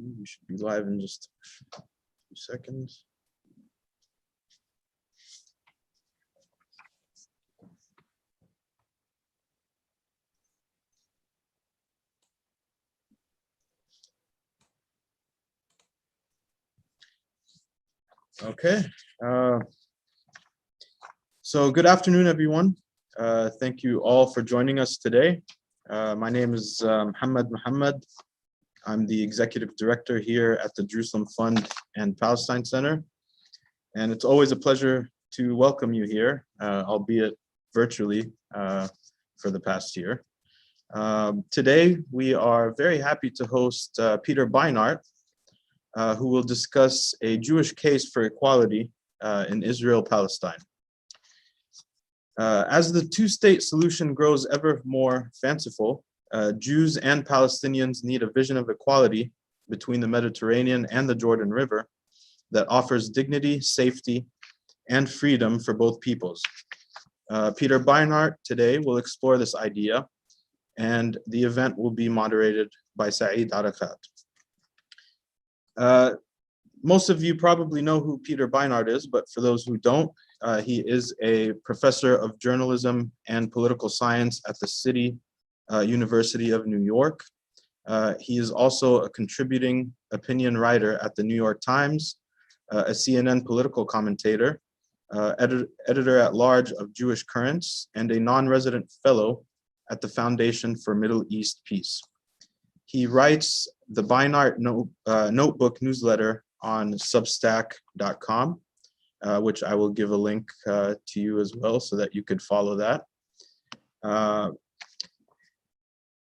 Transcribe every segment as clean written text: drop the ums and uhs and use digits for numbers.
We should be live in just a few seconds. Okay. So good afternoon, everyone. Thank you all for joining us today. My name is Muhammad. I'm the executive director here at the Jerusalem Fund and Palestine Center. And it's always a pleasure to welcome you here, albeit virtually for the past year. Today, we are very happy to host Peter Beinart, who will discuss a Jewish case for equality in Israel-Palestine. As the two-state solution grows ever more fanciful, Jews and Palestinians need a vision of equality between the Mediterranean and the Jordan River that offers dignity, safety, and freedom for both peoples. Peter Beinart today will explore this idea, and the event will be moderated by Saeed Arakat. Most of you probably know who Peter Beinart is, but for those who don't, he is a professor of journalism and political science at the City University of New York. He is also a contributing opinion writer at the New York Times, a CNN political commentator, editor-at-large of Jewish Currents, and a non-resident fellow at the Foundation for Middle East Peace. He writes the Beinart Notebook newsletter on substack.com, which I will give a link to you as well so that you could follow that.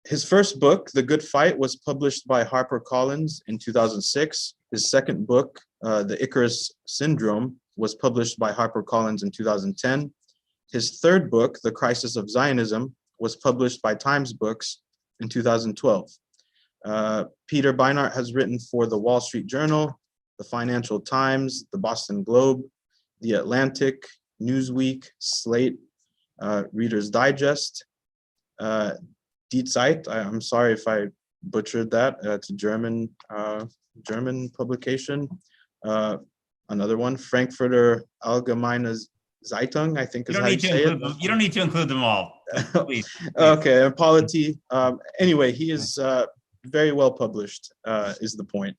His first book, The Good Fight, was published by HarperCollins in 2006. His second book, The Icarus Syndrome, was published by HarperCollins in 2010. His third book, The Crisis of Zionism, was published by Times Books in 2012. Peter Beinart has written for the Wall Street Journal, the Financial Times, the Boston Globe, the Atlantic, Newsweek, Slate, Reader's Digest, Die Zeit. I'm sorry if I butchered that. It's a German publication. Another one, Frankfurter Allgemeine Zeitung, I think is how you say it. You don't need to include them all. Please. Okay, and Polity. Anyway, he is very well published, is the point.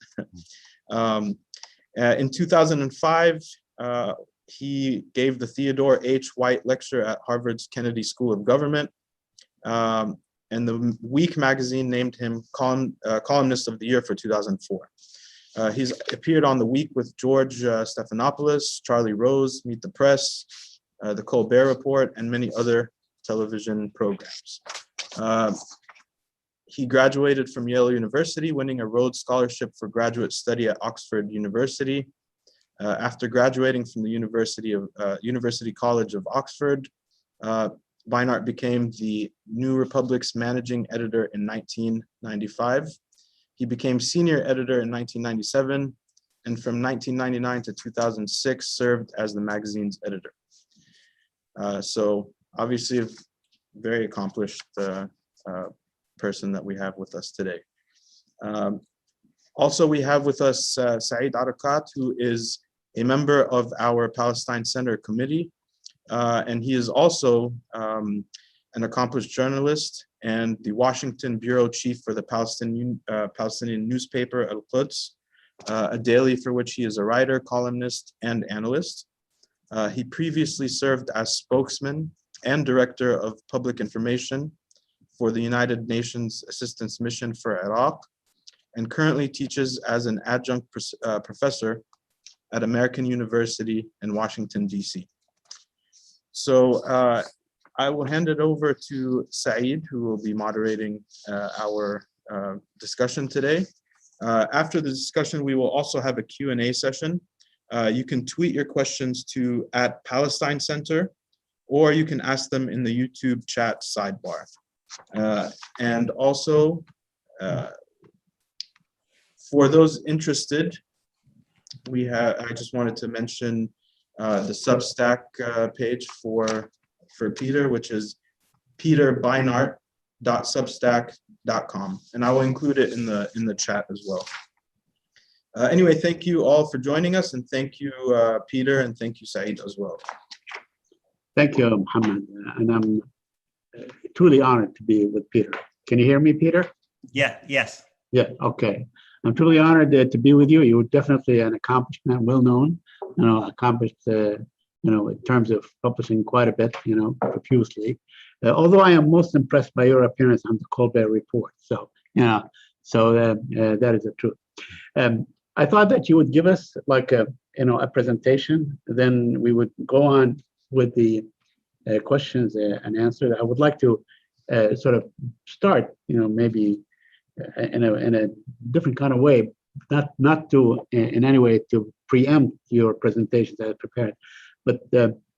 In 2005, he gave the Theodore H. White Lecture at Harvard's Kennedy School of Government. And the Week magazine named him Columnist of the Year for 2004. He's appeared on The Week with George Stephanopoulos, Charlie Rose, Meet the Press, The Colbert Report, and many other television programs. He graduated from Yale University, winning a Rhodes Scholarship for graduate study at Oxford University. After graduating from the University College of Oxford, Beinart became the New Republic's managing editor in 1995. He became senior editor in 1997, and from 1999 to 2006 served as the magazine's editor. So obviously a very accomplished person that we have with us today. Also, we have with us Saeed Arakat, who is a member of our Palestine Center committee, and he is also an accomplished journalist and the Washington bureau chief for the Palestinian newspaper Al-Quds, a daily for which he is a writer, columnist, and analyst. He previously served as spokesman and director of public information for the United Nations Assistance Mission for Iraq, and currently teaches as an adjunct professor at American University in Washington, D.C. So I will hand it over to Saeed, who will be moderating our discussion today. After the discussion, we will also have a Q&A session. You can tweet your questions to @Palestine Center, or you can ask them in the YouTube chat sidebar. And also, for those interested, I just wanted to mention the Substack page for Peter, which is peterbeinart.substack.com, and I will include it in the chat as well. Anyway, thank you all for joining us, and thank you, Peter, and thank you, Saeed, as well. Thank you, Mohammed. And I'm truly honored to be with Peter. Can you hear me, Peter? Yeah, yes. Yeah, okay. I'm truly honored to be with you. You're definitely an accomplishment, well known, accomplished, in terms of publishing quite a bit, profusely. Although I am most impressed by your appearance on the Colbert Report. So, that is the truth. I thought that you would give us like a presentation, then we would go on with the questions and answers. I would like to sort of start, maybe in a different kind of way, not to in any way to preempt your presentations that I prepared, but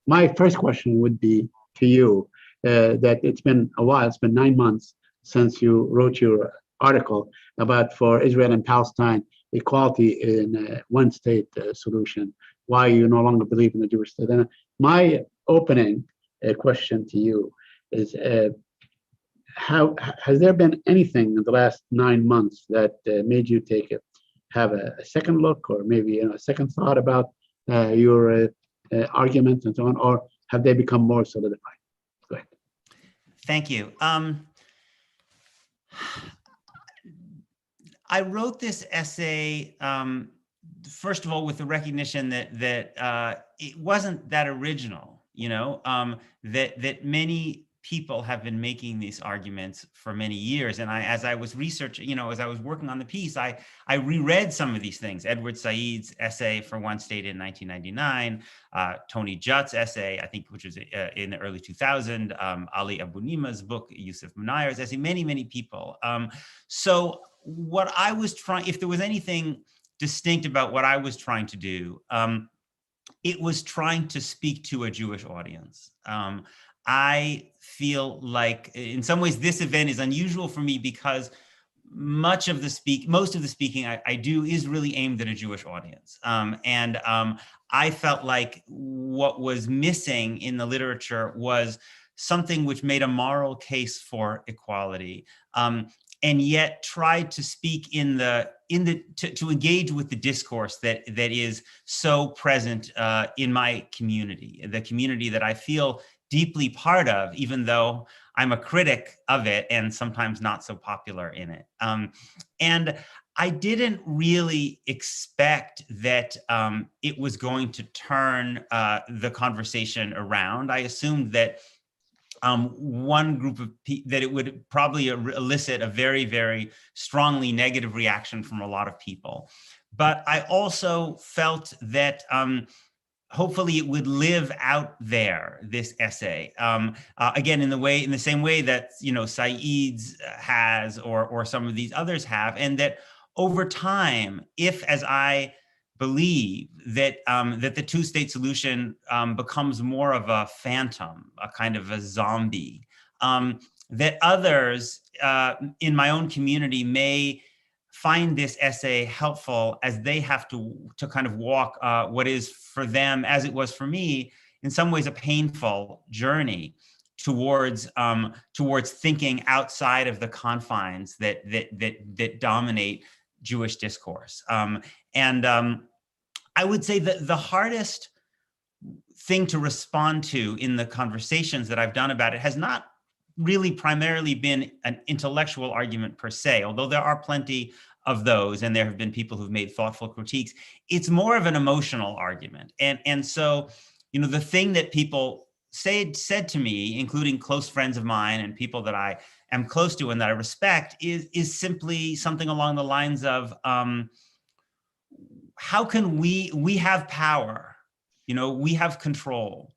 my first question would be to you that it's been a while. It's been 9 months since you wrote your article about for Israel and Palestine equality in a one-state solution, why you no longer believe in the Jewish state. And my opening question to you is, how has there been anything in the last 9 months that made you have a second look, or maybe a second thought about your arguments and so on, or have they become more solidified? Go ahead. Thank you. I wrote this essay, first of all, with the recognition that it wasn't that original, that many people have been making these arguments for many years. And as I was researching, as I was working on the piece, I reread some of these things. Edward Said's essay for One State in 1999, Tony Jutt's essay, I think, which was in the early 2000s, Ali Abunima's book, Yusuf Munayer's essay, many, many people. So what I was trying, if there was anything distinct about what I was trying to do, it was trying to speak to a Jewish audience. I feel like in some ways this event is unusual for me because most of the speaking I do is really aimed at a Jewish audience. I felt like what was missing in the literature was something which made a moral case for equality, and yet tried to speak to engage with the discourse that is so present in my community, the community that I feel deeply part of, even though I'm a critic of it and sometimes not so popular in it. And I didn't really expect that it was going to turn the conversation around. I assumed that one group of people, that it would probably elicit a very, very strongly negative reaction from a lot of people. But I also felt that hopefully it would live out there, this essay, again, in the same way that Said's has, or some of these others have, and that over time, if, as I believe, that that the two-state solution becomes more of a phantom, a kind of a zombie, that others in my own community may find this essay helpful as they have to kind of walk what is for them, as it was for me, in some ways a painful journey towards thinking outside of the confines that dominate Jewish discourse. I would say that the hardest thing to respond to in the conversations that I've done about it has not really primarily been an intellectual argument per se, although there are plenty of those, and there have been people who've made thoughtful critiques. It's more of an emotional argument. And so, the thing that people said to me, including close friends of mine and people that I am close to and that I respect, is simply something along the lines of, how can we have power, we have control,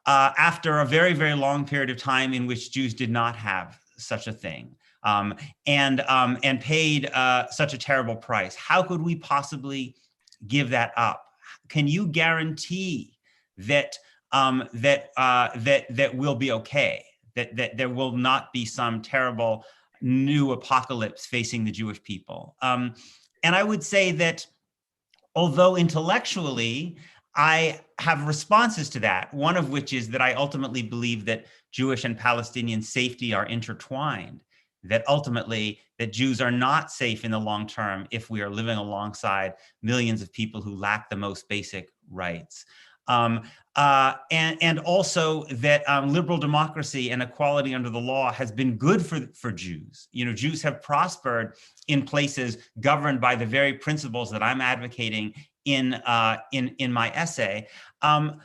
after a very, very long period of time in which Jews did not have such a thing, and paid such a terrible price. How could we possibly give that up? Can you guarantee that that we'll be okay? That there will not be some terrible new apocalypse facing the Jewish people? And I would say that although intellectually I have responses to that, one of which is that I ultimately believe that Jewish and Palestinian safety are intertwined, that ultimately that Jews are not safe in the long term if we are living alongside millions of people who lack the most basic rights. And also that liberal democracy and equality under the law has been good for Jews. You know, Jews have prospered in places governed by the very principles that I'm advocating in my essay. And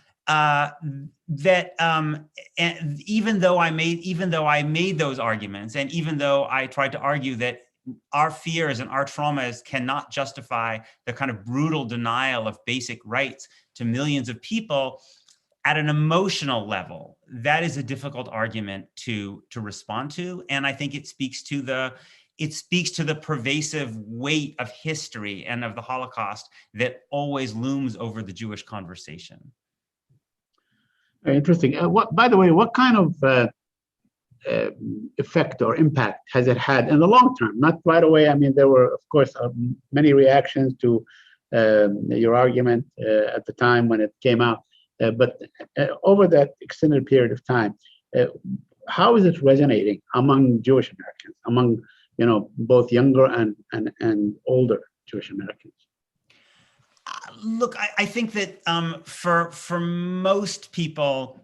even though I made those arguments, and even though I tried to argue that our fears and our traumas cannot justify the kind of brutal denial of basic rights to millions of people, at an emotional level, that is a difficult argument to respond to. And I think it speaks to the pervasive weight of history and of the Holocaust that always looms over the Jewish conversation. Very interesting. By the way, what kind of effect or impact has it had in the long term? Not right away. I mean, there were, of course, many reactions to your argument at the time when it came out. But over that extended period of time, how is it resonating among Jewish Americans, among both younger and older Jewish Americans? Look, I think that for most people,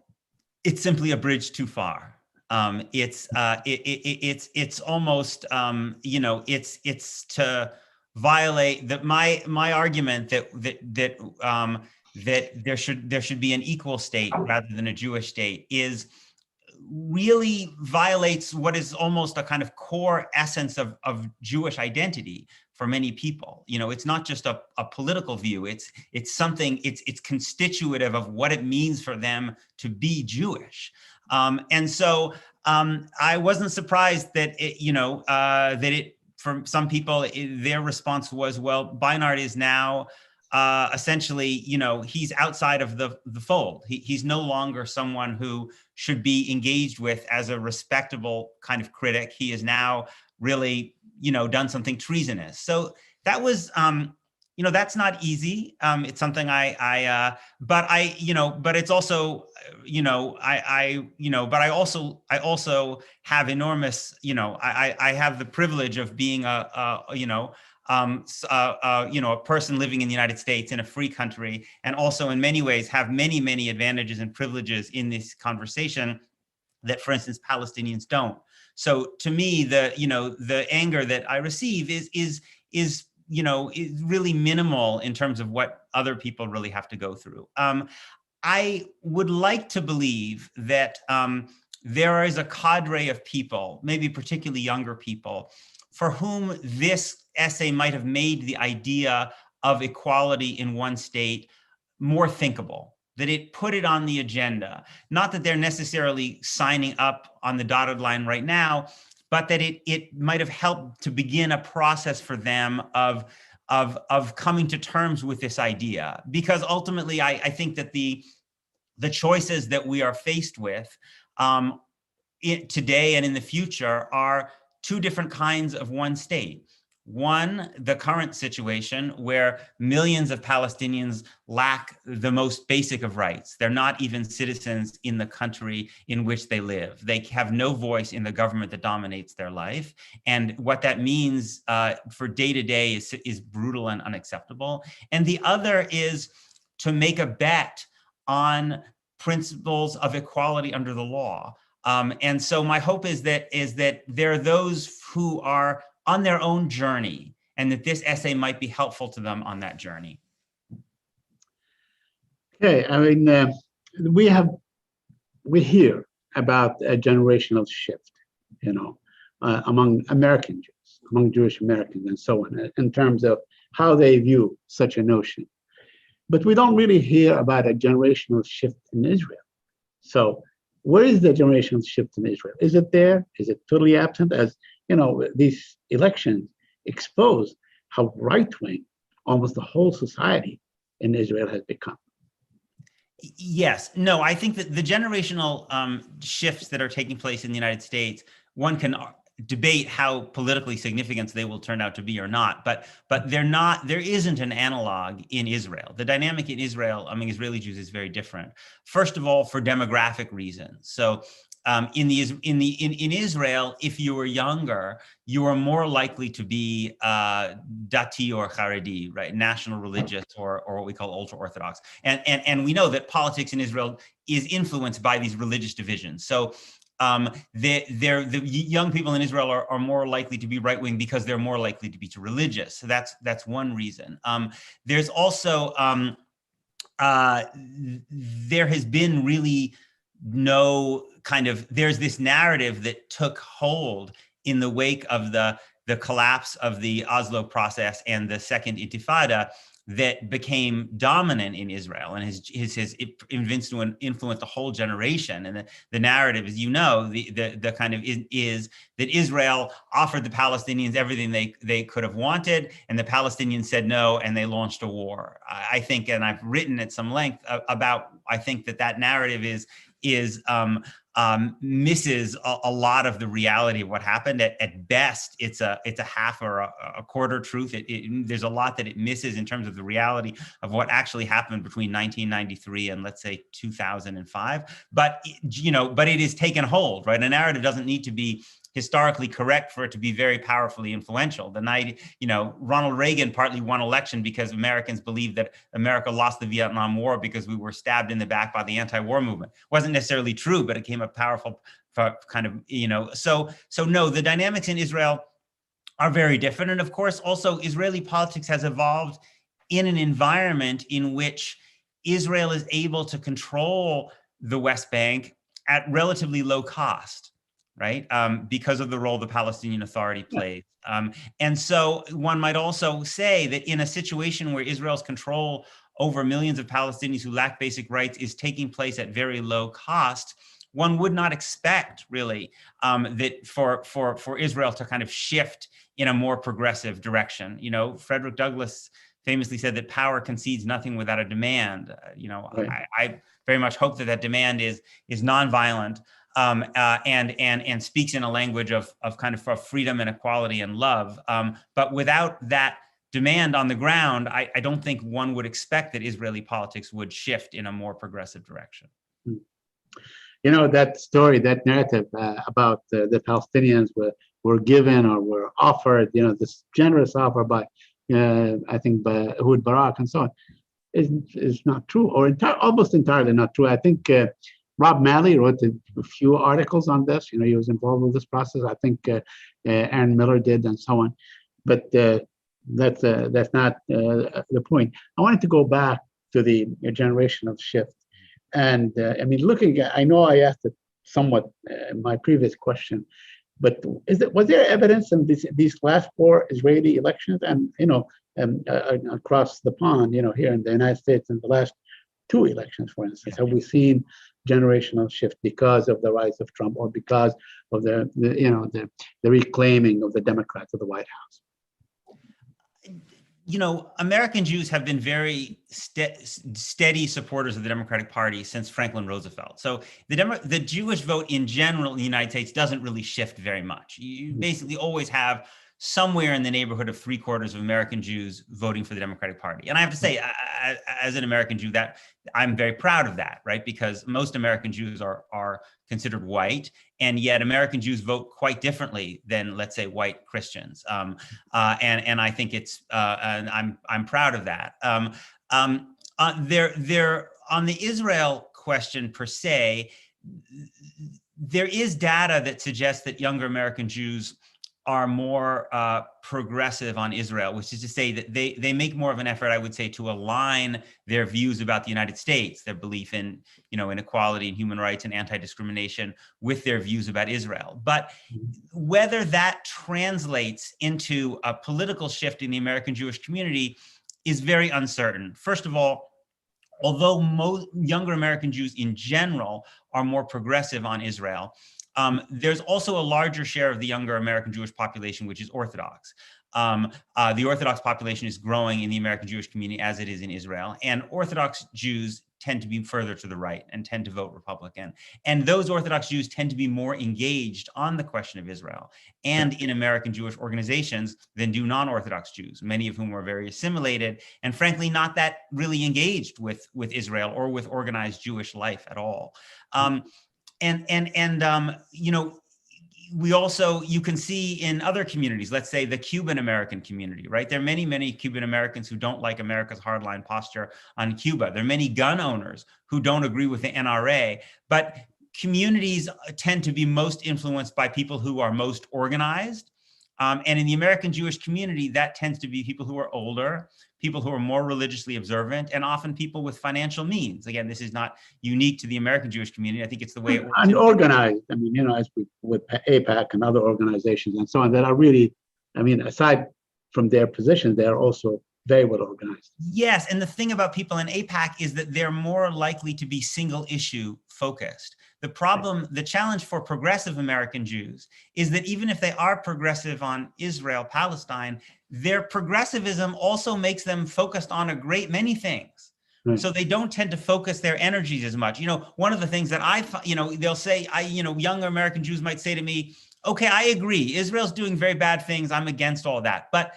it's simply a bridge too far. It's almost it's to violate that my argument that there should be an equal state rather than a Jewish state is really violates what is almost a kind of core essence of Jewish identity for many people. You know, it's not just a political view. It's something. It's constitutive of what it means for them to be Jewish. And so I wasn't surprised that for some people their response was, well, Beinart is now essentially, he's outside of the fold. He's no longer someone who should be engaged with as a respectable kind of critic. He is now really, done something treasonous. So that was, that's not easy. It's something but it's also, but I also have enormous, I have the privilege of being a person living in the United States in a free country, and also in many ways have many, many advantages and privileges in this conversation that, for instance, Palestinians don't. So to me, the anger that I receive is really minimal in terms of what other people really have to go through. I would like to believe that there is a cadre of people, maybe particularly younger people, for whom this essay might have made the idea of equality in one state more thinkable, that it put it on the agenda. Not that they're necessarily signing up on the dotted line right now, but that it might have helped to begin a process for them of coming to terms with this idea. Because ultimately, I think that the choices that we are faced with today and in the future are two different kinds of one state. One, the current situation where millions of Palestinians lack the most basic of rights. They're not even citizens in the country in which they live. They have no voice in the government that dominates their life. And what that means for day to day is brutal and unacceptable. And the other is to make a bet on principles of equality under the law. And so my hope is that there are those who are on their own journey, and that this essay might be helpful to them on that journey. Okay, I mean, we hear about a generational shift, among American Jews, among Jewish Americans, and so on, in terms of how they view such a notion. But we don't really hear about a generational shift in Israel. So, where is the generational shift in Israel? Is it there? Is it totally absent? As these elections expose how right-wing almost the whole society in Israel has become. Yes. No, I think that the generational shifts that are taking place in the United States, one can debate how politically significant they will turn out to be or not, but there isn't an analog in Israel. The dynamic in Israel among Israeli Jews is very different. First of all, for demographic reasons. So in Israel, if you were younger, you were more likely to be dati or Haredi, right? National religious or what we call ultra Orthodox. And we know that politics in Israel is influenced by these religious divisions. So the young people in Israel are more likely to be right wing because they're more likely to be religious. So that's one reason. There's also there has been really no kind of, there's this narrative that took hold in the wake of the collapse of the Oslo process and the Second Intifada that became dominant in Israel and has influenced a whole generation. And the narrative, as you know, the kind of is that Israel offered the Palestinians everything they could have wanted, and the Palestinians said no, and they launched a war. I think, and I've written at some length about, I think that narrative misses a lot of the reality of what happened. At best, it's a half or a quarter truth. There's a lot that it misses in terms of the reality of what actually happened between 1993 and, let's say, 2005. But it is taken hold, right? A narrative doesn't need to be historically correct for it to be very powerfully influential. The night, Ronald Reagan partly won election because Americans believed that America lost the Vietnam War because we were stabbed in the back by the anti-war movement. Wasn't necessarily true, but it became a powerful kind of, so no, the dynamics in Israel are very different. And of course, also Israeli politics has evolved in an environment in which Israel is able to control the West Bank at relatively low cost, right? Because of the role the Palestinian Authority plays. And so one might also say that in a situation where Israel's control over millions of Palestinians who lack basic rights is taking place at very low cost, one would not expect really that for Israel to kind of shift in a more progressive direction. Frederick Douglass famously said that power concedes nothing without a demand. Right. I very much hope that demand is nonviolent. And speaks in a language of kind of freedom and equality and love. But without that demand on the ground, I don't think one would expect that Israeli politics would shift in a more progressive direction. That story, that narrative about the Palestinians were given or were offered, this generous offer by, I think, by Ehud Barak and so on, is not true, or almost entirely not true. I think Rob Malley wrote a few articles on this. He was involved with this process. I think Aaron Miller did, and so on. But that's not the point. I wanted to go back to the generational shift. And looking at, I know I asked it somewhat in my previous question, but was there evidence in these last 4 Israeli elections and, across the pond, here in the United States in the last 2 elections, for instance, have we seen generational shift because of the rise of Trump or because of the reclaiming of the Democrats of the White House? American Jews have been very steady supporters of the Democratic Party since Franklin Roosevelt. So the Jewish vote in general in the United States doesn't really shift very much. You basically always have somewhere in the neighborhood of 3/4 of American Jews voting for the Democratic Party. And I have to say, as an American Jew, that I'm very proud of that, right? Because most American Jews are considered white, and yet American Jews vote quite differently than, let's say, white Christians. And I think it's, and I'm proud of that. There on the Israel question per se, there is data that suggests that younger American Jews are more progressive on Israel, which is to say that they make more of an effort, I would say, to align their views about the United States, their belief in, in equality and human rights and anti-discrimination, with their views about Israel. But whether that translates into a political shift in the American Jewish community is very uncertain. First of all, although most younger American Jews in general are more progressive on Israel, there's also a larger share of the younger American Jewish population, which is Orthodox. The Orthodox population is growing in the American Jewish community as it is in Israel. And Orthodox Jews tend to be further to the right and tend to vote Republican. And those Orthodox Jews tend to be more engaged on the question of Israel and in American Jewish organizations than do non-Orthodox Jews, many of whom are very assimilated and frankly not that really engaged with Israel or with organized Jewish life at all. you know, we also, you can see in other communities, let's say the Cuban American community, right? There are many, many Cuban Americans who don't like America's hardline posture on Cuba. There are many gun owners who don't agree with the NRA, but communities tend to be most influenced by people who are most organized. And in the American Jewish community, that tends to be people who are older, people who are more religiously observant, and often people with financial means. Again, this is not unique to the American Jewish community. I think it's the way it works. And organized. I mean, you know, as with AIPAC and other organizations and so on, that are really, I mean, aside from their positions, they are also very well organized. Yes, and the thing about people in AIPAC is that they're more likely to be single issue focused. The problem, the challenge for progressive American Jews is that even if they are progressive on Israel-Palestine, their progressivism also makes them focused on a great many things. Right. So they don't tend to focus their energies as much. You know, one of the things that you know, they'll say, younger American Jews might say to me, okay, I agree, Israel's doing very bad things, I'm against all that, but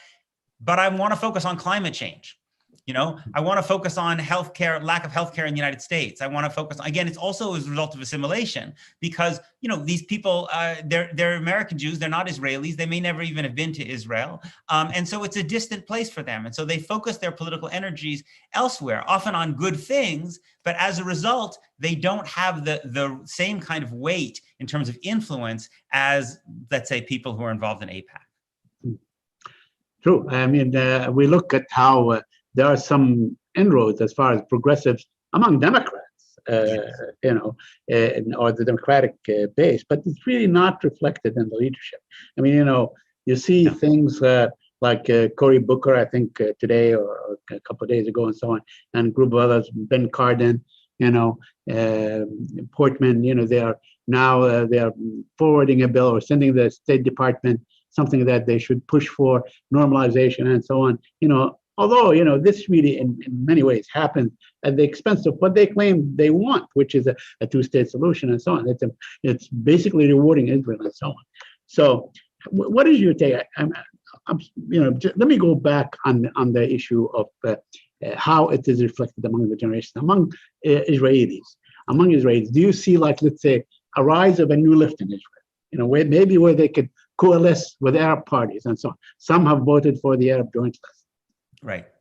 I want to focus on climate change. You know, I want to focus on healthcare, lack of healthcare in the United States. I want to focus on, again, it's also as a result of assimilation because, you know, these people, they're American Jews, they're not Israelis. They may never even have been to Israel. And so it's a distant place for them. And so they focus their political energies elsewhere, often on good things. But as a result, they don't have the same kind of weight in terms of influence as, let's say, people who are involved in AIPAC. True. I mean, we look at how there are some inroads as far as progressives among Democrats, you know, or the Democratic base, but it's really not reflected in the leadership. I mean, you know, you see things like Cory Booker, I think today or a couple of days ago and so on, and a group of others, Ben Cardin, you know, Portman, you know, they are now they are forwarding a bill or sending the State Department something that they should push for normalization and so on, you know, although, you know, this really in many ways happens at the expense of what they claim they want, which is a two-state solution and so on. It's basically rewarding Israel and so on. So what is your take? You know, let me go back on the issue of how it is reflected among the generations, among Israelis. Among Israelis, do you see, like, let's say, a rise of a new left in Israel? You know, where they could coalesce with Arab parties and so on. Some have voted for the Arab Joint List.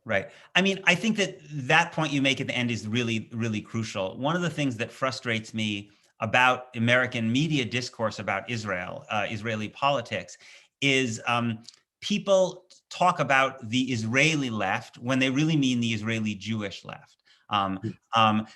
Right. I mean, I think that point you make at the end is really, really crucial. One of the things that frustrates me about American media discourse about Israel, Israeli politics, is people talk about the Israeli left when they really mean the Israeli Jewish left.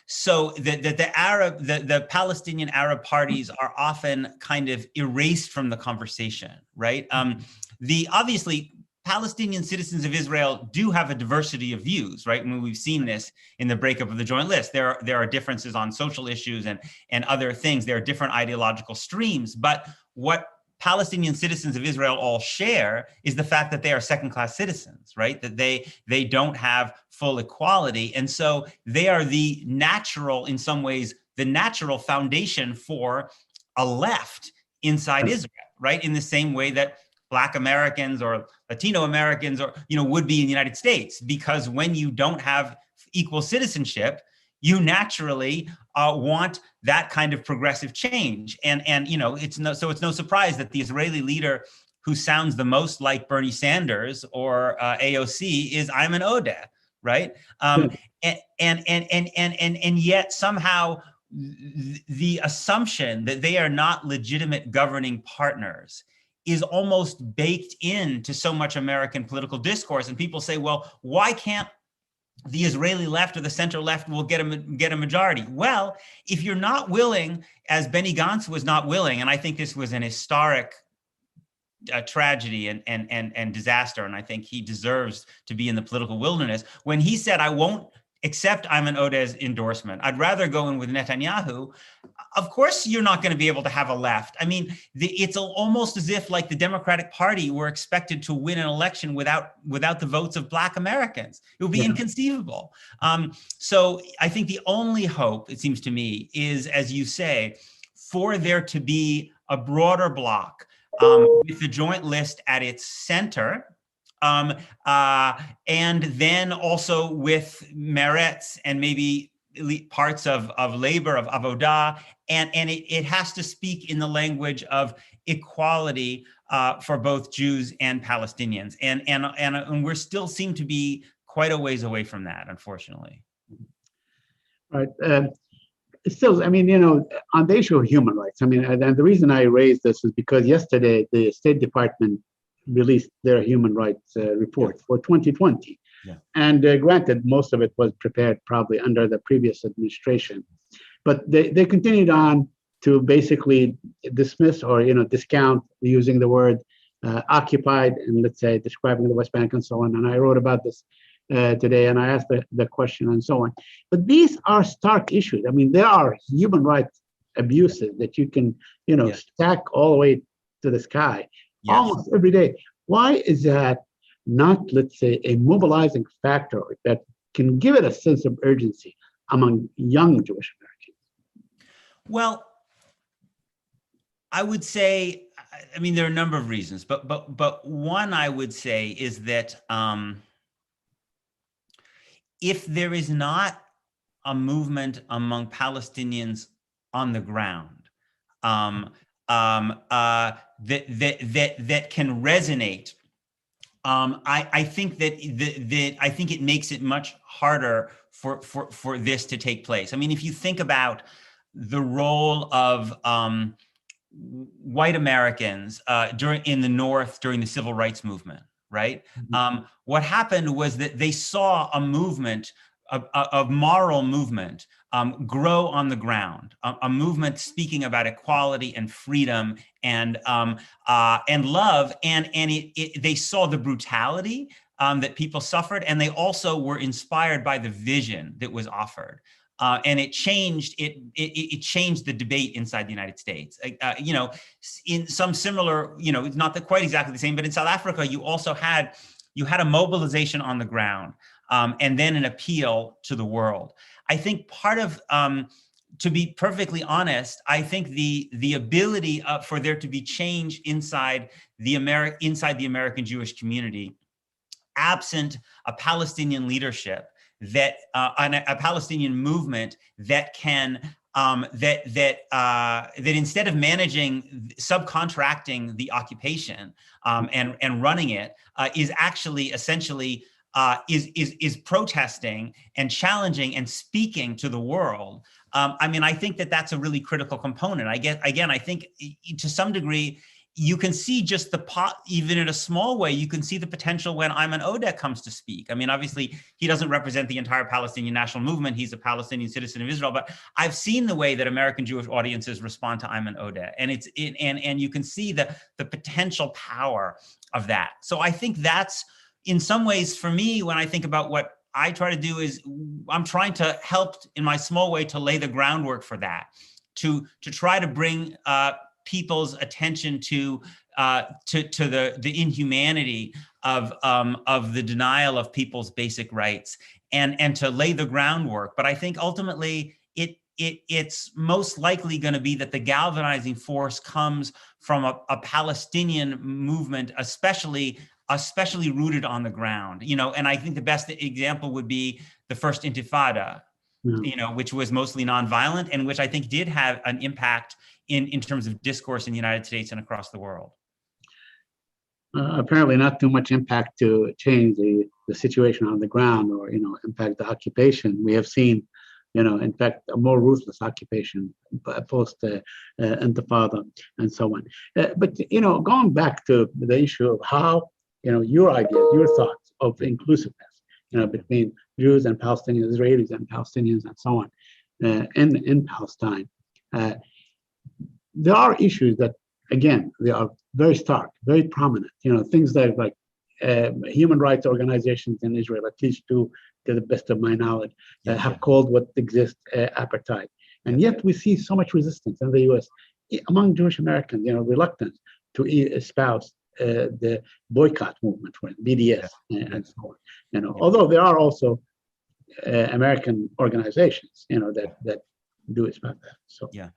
So the Palestinian Arab parties are often kind of erased from the conversation, right? Obviously, Palestinian citizens of Israel do have a diversity of views, right? I mean, we've seen this in the breakup of the Joint List. There are differences on social issues and other things. There are different ideological streams, but what Palestinian citizens of Israel all share is the fact that they are second-class citizens, right? That they don't have full equality. And so they are the natural, in some ways, the natural foundation for a left inside Israel, right? In the same way that Black Americans or Latino Americans or, you know, would be in the United States, because when you don't have equal citizenship, you naturally want that kind of progressive change. And you know, it's no surprise that the Israeli leader who sounds the most like Bernie Sanders or AOC is Ayman Odeh, right? And yet somehow the assumption that they are not legitimate governing partners is almost baked into so much American political discourse. And people say, well, why can't the Israeli left or the center left will get a majority? Well, if you're not willing, as Benny Gantz was not willing, and I think this was an historic tragedy and disaster, and I think he deserves to be in the political wilderness, when he said, I won't accept Ayman Odeh's endorsement, I'd rather go in with Netanyahu. Of course, you're not going to be able to have a left. I mean, it's almost as if like the Democratic Party were expected to win an election without the votes of Black Americans. It would be inconceivable. So I think the only hope, it seems to me, is, as you say, for there to be a broader bloc with the Joint List at its center, and then also with Meretz and maybe parts of labor, of avodah, and it has to speak in the language of equality for both Jews and Palestinians, and we're still seem to be quite a ways away from that, unfortunately. Right. Still, I mean, on the issue of human rights, I mean, and the reason I raised this is because yesterday the State Department released their human rights report for 2020. Yeah. And granted, most of it was prepared probably under the previous administration, but they continued on to basically dismiss or discount using the word occupied, and let's say describing the West Bank and so on. And I wrote about this today, and I asked the question and so on. But these are stark issues. I mean, there are human rights abuses that you can Yes. stack all the way to the sky Yes. almost every day. Why is that not, let's say, a mobilizing factor that can give it a sense of urgency among young Jewish Americans? Well, I would say, I mean, there are a number of reasons, but one I would say is that if there is not a movement among Palestinians on the ground that can resonate, I think that I think it makes it much harder for this to take place. I mean, if you think about the role of white Americans in the North during the civil rights movement, right? Mm-hmm. What happened was that they saw a movement, a moral movement, grow on the ground, a movement speaking about equality and freedom and love, and they saw the brutality that people suffered, and they also were inspired by the vision that was offered. And it changed the debate inside the United States. In some similar, it's not quite exactly the same, but in South Africa, you had a mobilization on the ground, and then an appeal to the world. I think part of, to be perfectly honest, I think the ability for there to be change inside the American Jewish community, absent a Palestinian leadership, that a Palestinian movement that can that instead of subcontracting the occupation and running it, is actually essentially is protesting and challenging and speaking to the world. I mean, I think that's a really critical component. I think to some degree, you can see just even in a small way, you can see the potential when Ayman Odeh comes to speak. I mean, obviously, he doesn't represent the entire Palestinian national movement. He's a Palestinian citizen of Israel, but I've seen the way that American Jewish audiences respond to Ayman Odeh, and you can see the potential power of that. So I think that's, in some ways, for me, when I think about what I try to do, is I'm trying to help in my small way to lay the groundwork for that, to try to bring people's attention to the inhumanity of the denial of people's basic rights, and to lay the groundwork. But I think ultimately it's most likely going to be that the galvanizing force comes from a Palestinian movement, especially rooted on the ground. And I think the best example would be the first Intifada, which was mostly nonviolent, and which I think did have an impact in terms of discourse in the United States and across the world. Apparently not too much impact to change the situation on the ground, or impact the occupation. We have seen, in fact, a more ruthless occupation post Intifada and so on. But going back to the issue of how your ideas, your thoughts of inclusiveness, between Jews and Palestinians, Israelis and Palestinians, and so on, in Palestine. There are issues that, again, they are very stark, very prominent. Things that like human rights organizations in Israel, at least two, to the best of my knowledge, have called what exists apartheid. And yet we see so much resistance in the U.S. among Jewish Americans, reluctance to espouse the boycott movement, for BDS and so on. Although there are also American organizations, that do espouse that. So yeah.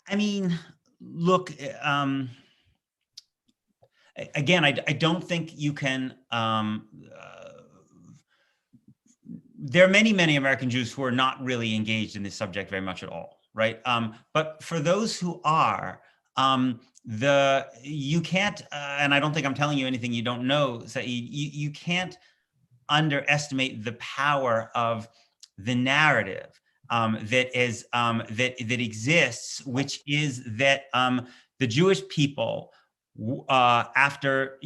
I mean, look, again, I don't think you can there are many American Jews who are not really engaged in this subject very much at all, right? But for those who are, you can't, and I don't think I'm telling you anything you don't know, Saeed, you can't underestimate the power of the narrative that exists, which is that the Jewish people, after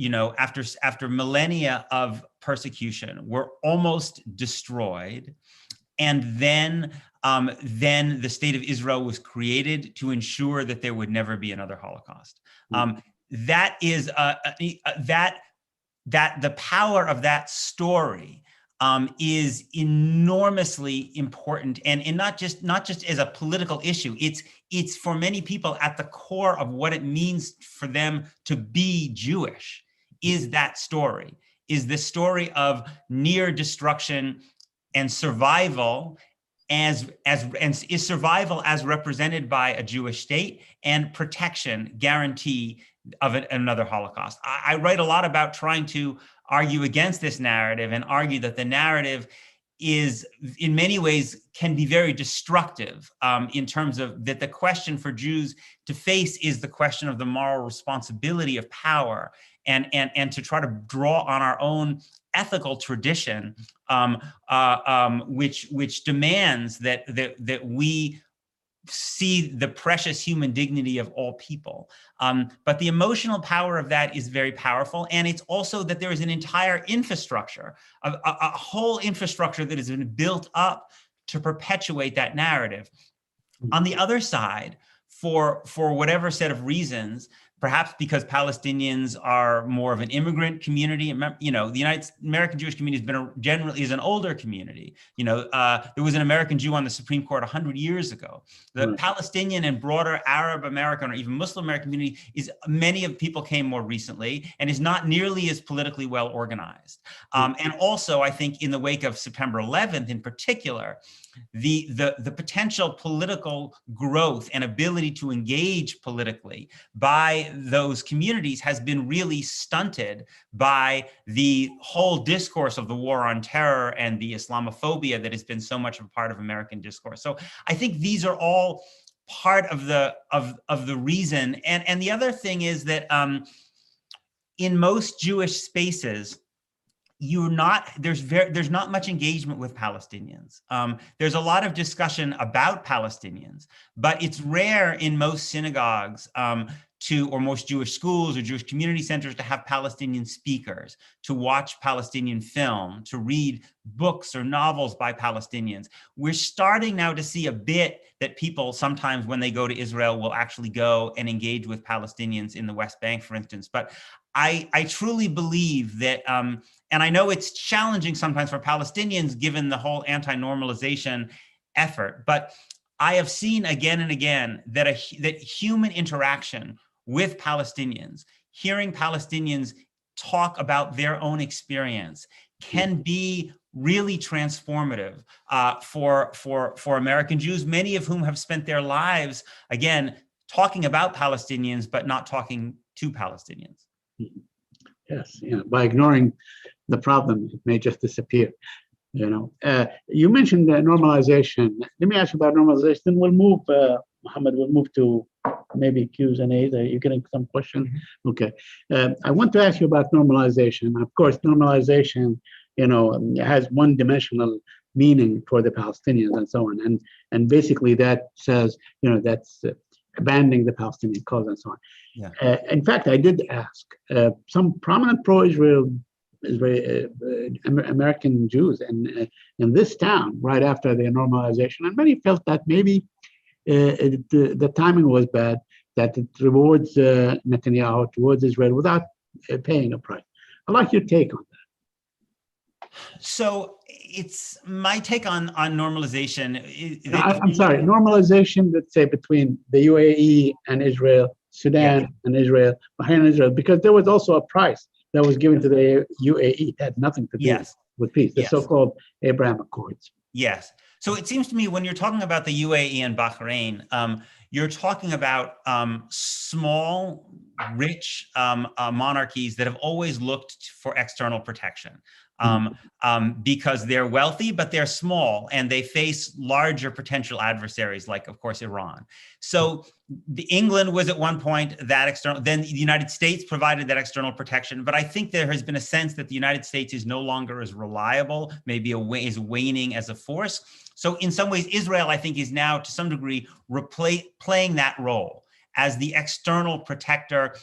millennia of persecution, were almost destroyed, and then the state of Israel was created to ensure that there would never be another Holocaust. That is that the power of that story is enormously important, and not just as a political issue. It's for many people at the core of what it means for them to be Jewish. Is that story? Is the story of near destruction and survival is survival as represented by a Jewish state, and protection, guarantee of another Holocaust. I write a lot about trying to argue against this narrative and argue that the narrative is, in many ways, can be very destructive in terms of that the question for Jews to face is the question of the moral responsibility of power, and to try to draw on our own ethical tradition, which demands that we see the precious human dignity of all people. But the emotional power of that is very powerful. And it's also that there is an entire infrastructure, a whole infrastructure that has been built up to perpetuate that narrative. On the other side, for whatever set of reasons, perhaps because Palestinians are more of an immigrant community. You know, the American Jewish community generally is an older community. You know, there was an American Jew on the Supreme Court 100 years ago. The Palestinian and broader Arab American or even Muslim American community many of people came more recently and is not nearly as politically well organized. And also, I think in the wake of September 11th in particular, the potential political growth and ability to engage politically by those communities has been really stunted by the whole discourse of the war on terror and the Islamophobia that has been so much of a part of American discourse. So I think these are all part of the reason. And the other thing is that in most Jewish spaces, there's not much engagement with Palestinians. There's a lot of discussion about Palestinians, but it's rare in most synagogues or most Jewish schools or Jewish community centers to have Palestinian speakers, to watch Palestinian film, to read books or novels by Palestinians. We're starting now to see a bit that people sometimes when they go to Israel will actually go and engage with Palestinians in the West Bank, for instance. But I truly believe that, and I know it's challenging sometimes for Palestinians given the whole anti-normalization effort, but I have seen again and again that human interaction with Palestinians, hearing Palestinians talk about their own experience, can be really transformative for American Jews, many of whom have spent their lives, again, talking about Palestinians, but not talking to Palestinians. Yes, by ignoring the problem, it may just disappear. You mentioned normalization. Let me ask you about normalization. Then we'll move, Mohammed, we'll move to maybe Q's and A's. Are you getting some questions? Okay. I want to ask you about normalization. Of course, normalization, has one-dimensional meaning for the Palestinians and so on. And basically that says, that's abandoning the Palestinian cause and so on. Yeah. In fact, I did ask some prominent pro-Israel American Jews in this town right after the normalization, and many felt that maybe the timing was bad, that it rewards Netanyahu towards Israel without paying a price. I'd like your take on that. So it's my take on normalization. I'm sorry, normalization, let's say, between the UAE and Israel, Sudan and Israel, Bahrain and Israel, because there was also a price that was given to the UAE. It had nothing to do with peace, the so-called Abraham Accords. Yes. So it seems to me when you're talking about the UAE and Bahrain, you're talking about small, rich monarchies that have always looked for external protection. Because they're wealthy, but they're small and they face larger potential adversaries, like, of course, Iran. So England was at one point that external, then the United States provided that external protection. But I think there has been a sense that the United States is no longer as reliable, maybe is waning as a force. So in some ways, Israel, I think, is now to some degree playing that role as the external protector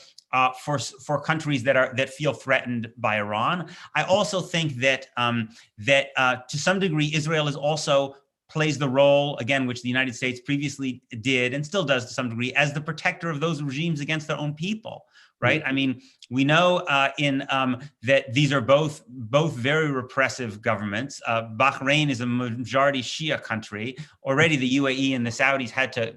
for countries that feel threatened by Iran. I also think that to some degree, Israel is also plays the role, again, which the United States previously did and still does to some degree, as the protector of those regimes against their own people, right? I mean, we know that these are both very repressive governments. Bahrain is a majority Shia country. Already the UAE and the Saudis had to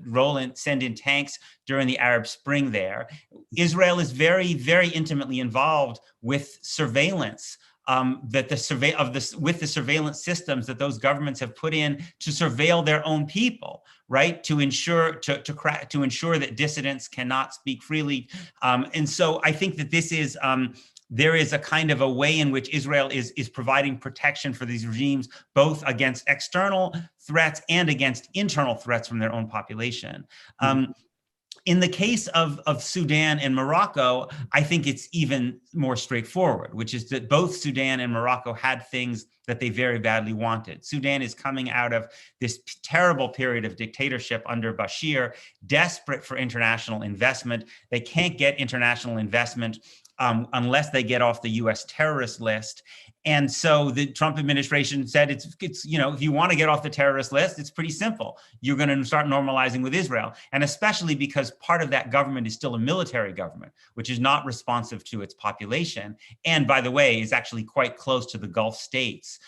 send in tanks during the Arab Spring there. Israel is very, very intimately involved with surveillance. With the surveillance systems that those governments have put in to surveil their own people, right? To ensure that dissidents cannot speak freely, and so I think that this is there is a kind of a way in which Israel is providing protection for these regimes, both against external threats and against internal threats from their own population. In the case of Sudan and Morocco, I think it's even more straightforward, which is that both Sudan and Morocco had things that they very badly wanted. Sudan is coming out of this terrible period of dictatorship under Bashir, desperate for international investment. They can't get international investment unless they get off the US terrorist list. And so the Trump administration said, it's if you want to get off the terrorist list, it's pretty simple. You're going to start normalizing with Israel. And especially because part of that government is still a military government, which is not responsive to its population. And by the way, is actually quite close to the Gulf states.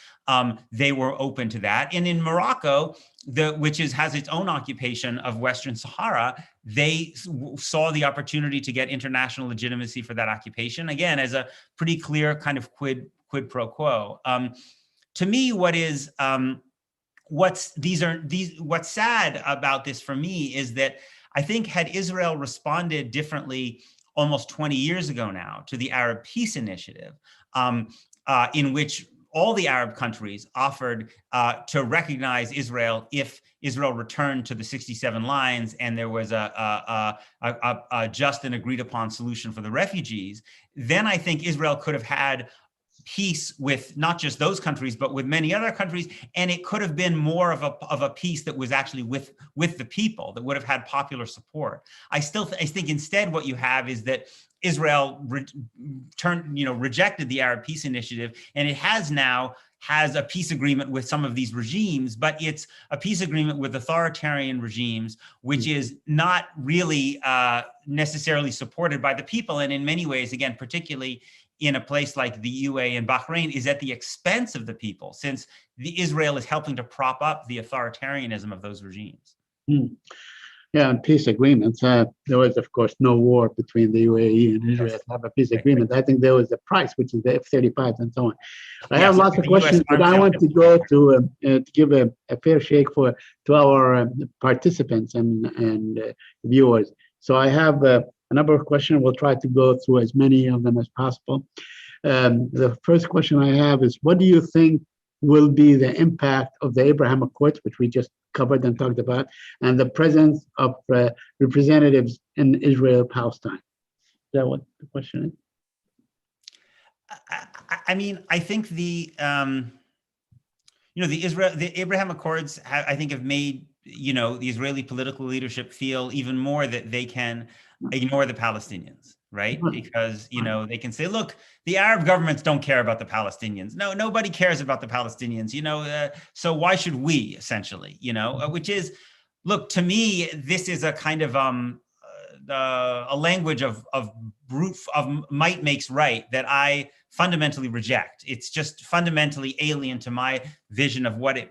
They were open to that. And in Morocco, which has its own occupation of Western Sahara, they saw the opportunity to get international legitimacy for that occupation, again, as a pretty clear kind of quid pro quo. To me, what's sad about this for me is that I think had Israel responded differently almost 20 years ago now to the Arab Peace Initiative, in which all the Arab countries offered to recognize Israel if Israel returned to the 67 lines and there was a just and agreed upon solution for the refugees, then I think Israel could have had peace with not just those countries, but with many other countries. And it could have been more of a peace that was actually with the people, that would have had popular support. I think instead what you have is that Israel rejected the Arab Peace Initiative, and it has a peace agreement with some of these regimes, but it's a peace agreement with authoritarian regimes, which is not really necessarily supported by the people. And in many ways, again, particularly in a place like the UAE and Bahrain, is at the expense of the people, since Israel is helping to prop up the authoritarianism of those regimes. Yeah, and peace agreements. There was, of course, no war between the UAE and Israel to have a peace agreement. I think there was a price, which is the F-35 and so on. I have lots of questions, but I want to go to give a fair shake to our participants and viewers. So I have a number of questions. We'll try to go through as many of them as possible. The first question I have is, what do you think will be the impact of the Abraham Accords, which we just covered and talked about, and the presence of representatives in Israel-Palestine? Is that what the question is? I mean, I think the Abraham Accords have made the Israeli political leadership feel even more that they can ignore the Palestinians, right? Because they can say, look, the Arab governments don't care about the Palestinians. No, nobody cares about the Palestinians. So why should we, essentially? Which is, look, to me, this is a kind of a language of might makes right that I fundamentally reject. It's just fundamentally alien to my vision of what it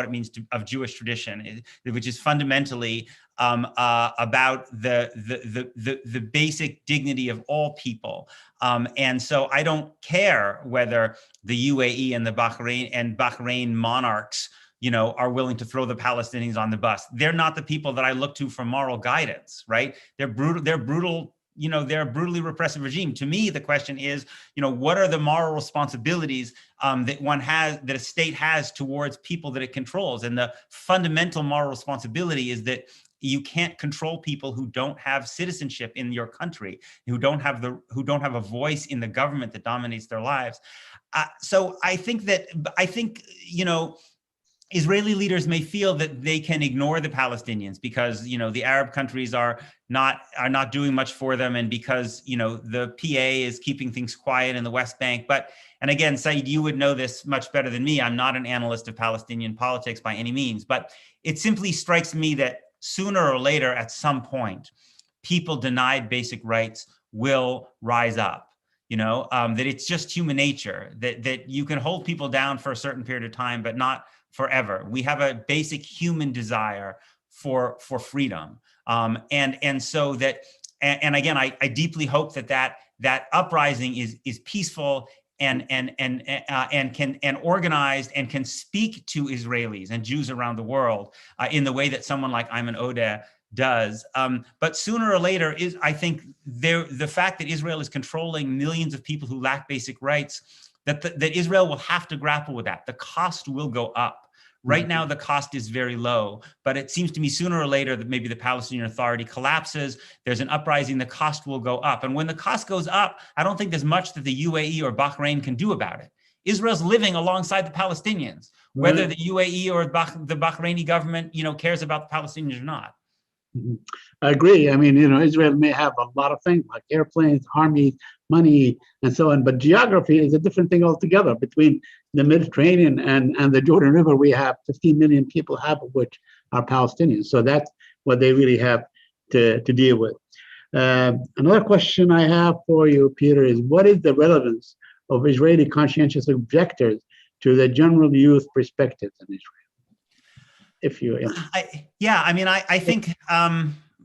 means of Jewish tradition, which is fundamentally about the basic dignity of all people. And so I don't care whether the UAE and the Bahrain monarchs are willing to throw the Palestinians on the bus. They're not the people that I look to for moral guidance, right? They're brutal, they're a brutally repressive regime. To me, the question is, what are the moral responsibilities that a state has towards people that it controls? And the fundamental moral responsibility is that you can't control people who don't have citizenship in your country, who don't have a voice in the government that dominates their lives. So I think Israeli leaders may feel that they can ignore the Palestinians because, the Arab countries are not doing much for them, and because, the PA is keeping things quiet in the West Bank. And again, Saeed, you would know this much better than me. I'm not an analyst of Palestinian politics by any means, but it simply strikes me that sooner or later, at some point, people denied basic rights will rise up. That it's just human nature, that you can hold people down for a certain period of time, but not forever. We have a basic human desire for freedom. And so that, and again, I deeply hope that uprising is peaceful and organized and can speak to Israelis and Jews around the world in the way that someone like Ayman Odeh does. But sooner or later, I think the fact that Israel is controlling millions of people who lack basic rights, that Israel will have to grapple with that. The cost will go up. Right now, the cost is very low, but it seems to me sooner or later that maybe the Palestinian Authority collapses, there's an uprising, the cost will go up. And when the cost goes up, I don't think there's much that the UAE or Bahrain can do about it. Israel's living alongside the Palestinians, whether the UAE or the Bahraini government, cares about the Palestinians or not. I agree. I mean, Israel may have a lot of things like airplanes, armies, money, and so on, but geography is a different thing altogether. Between the Mediterranean and the Jordan River, we have 15 million people, half of which are Palestinians. So that's what they really have to deal with. Another question I have for you, Peter, is what is the relevance of Israeli conscientious objectors to the general youth perspectives in Israel? If you, I think,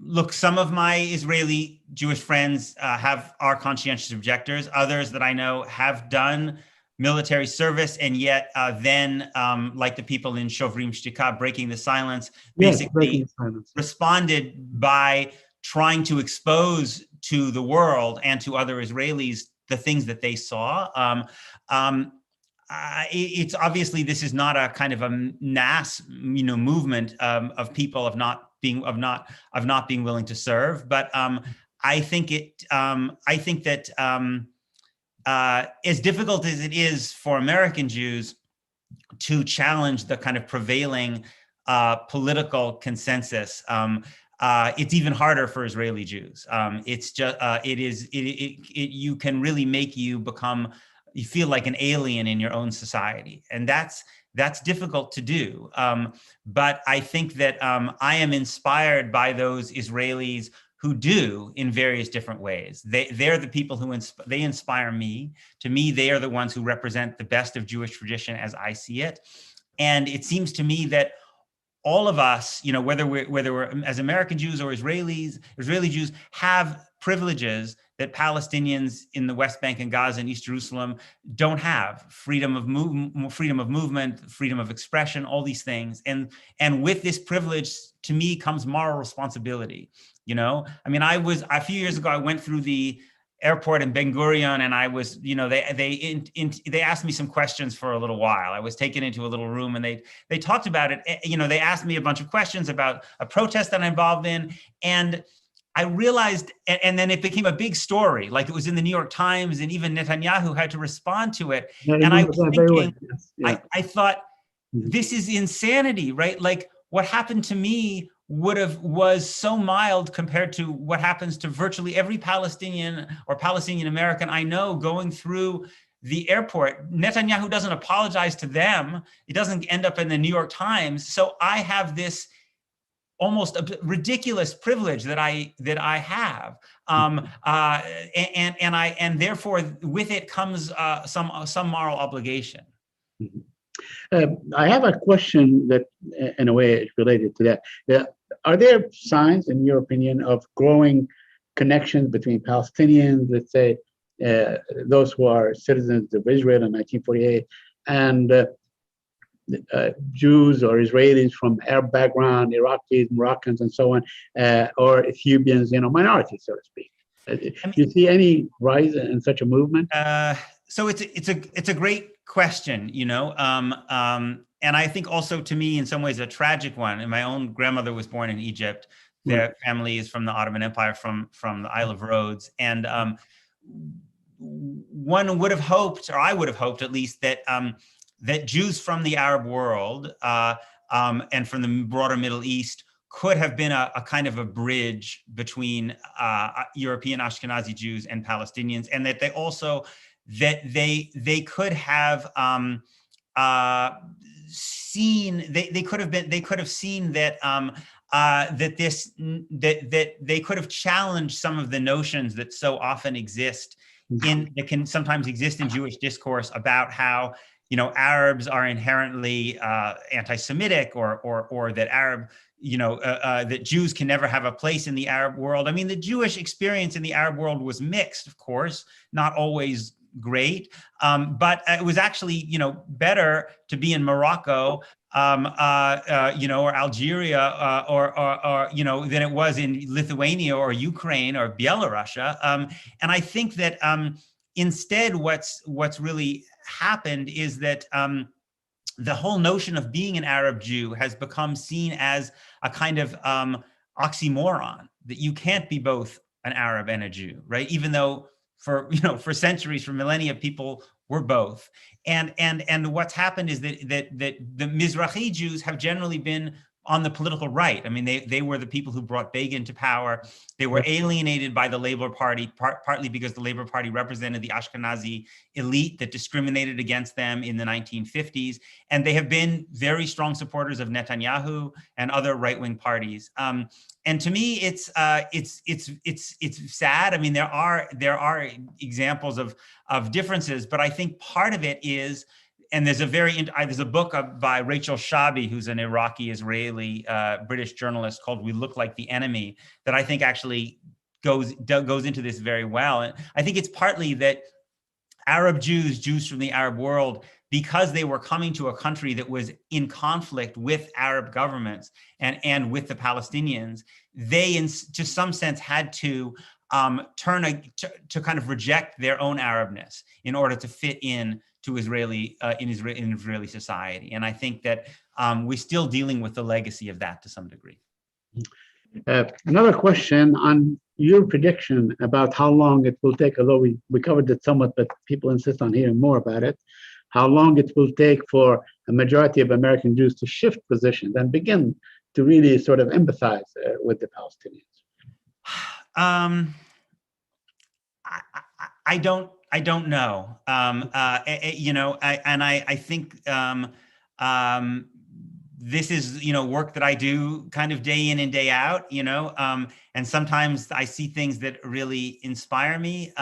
look, some of my Israeli Jewish friends are conscientious objectors. Others that I know have done military service, and yet then, like the people in Shovrim Shtika, breaking the silence, basically responded by trying to expose to the world and to other Israelis the things that they saw. It's obviously, this is not a kind of a mass, movement of people of not being willing to serve. But I think that as difficult as it is for American Jews to challenge the kind of prevailing political consensus, it's even harder for Israeli Jews. It's just you can really make you feel like an alien in your own society. And that's difficult to do. But I think that I am inspired by those Israelis who do in various different ways. They're the people who they inspire me. To me, they are the ones who represent the best of Jewish tradition as I see it. And it seems to me that all of us, whether we're as American Jews or Israeli Jews, have privileges that Palestinians in the West Bank and Gaza and East Jerusalem don't have: freedom of movement, freedom of expression, all these things. And with this privilege, to me, comes moral responsibility. A few years ago, I went through the airport in Ben Gurion, and I was, they asked me some questions for a little while. I was taken into a little room, and they talked about it. They asked me a bunch of questions about a protest that I'm involved in, and I realized, and then it became a big story, like it was in the New York Times, and even Netanyahu had to respond to it. And I was thinking, I thought, this is insanity, right? Like, what happened to me was so mild compared to what happens to virtually every Palestinian or Palestinian American I know going through the airport. Netanyahu doesn't apologize to them. It doesn't end up in the New York Times. So I have this almost a ridiculous privilege that I have, and therefore with it comes some moral obligation. I have a question that, in a way, is related to that. Are there signs, in your opinion, of growing connections between Palestinians, let's say, those who are citizens of Israel in 1948, and Jews or Israelis from Arab background, Iraqis, Moroccans, and so on, or Ethiopians, minorities, so to speak. Do you see any rise in such a movement? So it's a great question, and I think also, to me, in some ways, a tragic one. And my own grandmother was born in Egypt. Their family is from the Ottoman Empire, from the Isle of Rhodes, and one would have hoped, or I would have hoped at least, that that Jews from the Arab world and from the broader Middle East could have been a kind of a bridge between European Ashkenazi Jews and Palestinians, and that they also they could have seen they could have seen that that they could have challenged some of the notions that so often exist that can sometimes exist in Jewish discourse about how Arabs are inherently anti-Semitic, or that that Jews can never have a place in the Arab world. I mean, the Jewish experience in the Arab world was mixed, of course, not always great, but it was actually better to be in Morocco or Algeria or than it was in Lithuania or Ukraine or Belarusia. And I think that instead what's really happened is that the whole notion of being an Arab Jew has become seen as a kind of oxymoron, that you can't be both an Arab and a Jew, right? Even though for centuries, for millennia, people were both. And what's happened is that the Mizrahi Jews have generally been on the political right. I mean, they were the people who brought Begin to power. They were alienated by the Labor Party, partly because the Labor Party represented the Ashkenazi elite that discriminated against them in the 1950s. And they have been very strong supporters of Netanyahu and other right-wing parties. And to me, it's sad. I mean, there are examples of differences, but I think part of it is, and there's a book by Rachel Shabi, who's an Iraqi-Israeli British journalist, called "We Look Like the Enemy," that I think actually goes into this very well. And I think it's partly that Arab Jews from the Arab world, because they were coming to a country that was in conflict with Arab governments and with the Palestinians, they, to some sense, had to to kind of reject their own Arabness in order to fit in to Israeli society. And I think that we're still dealing with the legacy of that to some degree. Another question on your prediction about how long it will take, although we covered it somewhat, but people insist on hearing more about it, how long it will take for a majority of American Jews to shift positions and begin to really sort of empathize with the Palestinians. I don't know. I think this is work that I do kind of day in and day out. And sometimes I see things that really inspire me.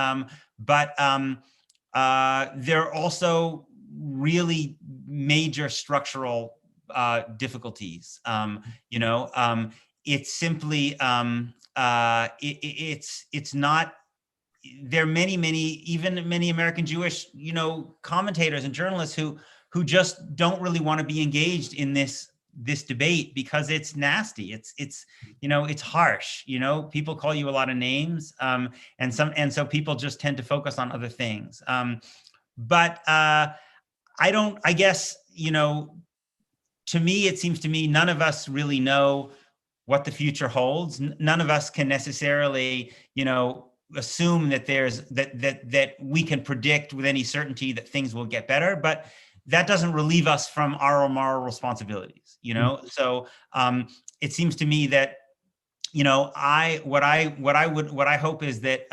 But there are also really major structural difficulties. It's simply it's not. There are many American Jewish, commentators and journalists who just don't really want to be engaged in this debate because it's nasty. It's harsh. People call you a lot of names, and so people just tend to focus on other things. But I guess, to me, it seems to me none of us really know what the future holds. None of us can necessarily, assume that that we can predict with any certainty that things will get better, but that doesn't relieve us from our moral responsibilities, So it seems to me that, what I hope is that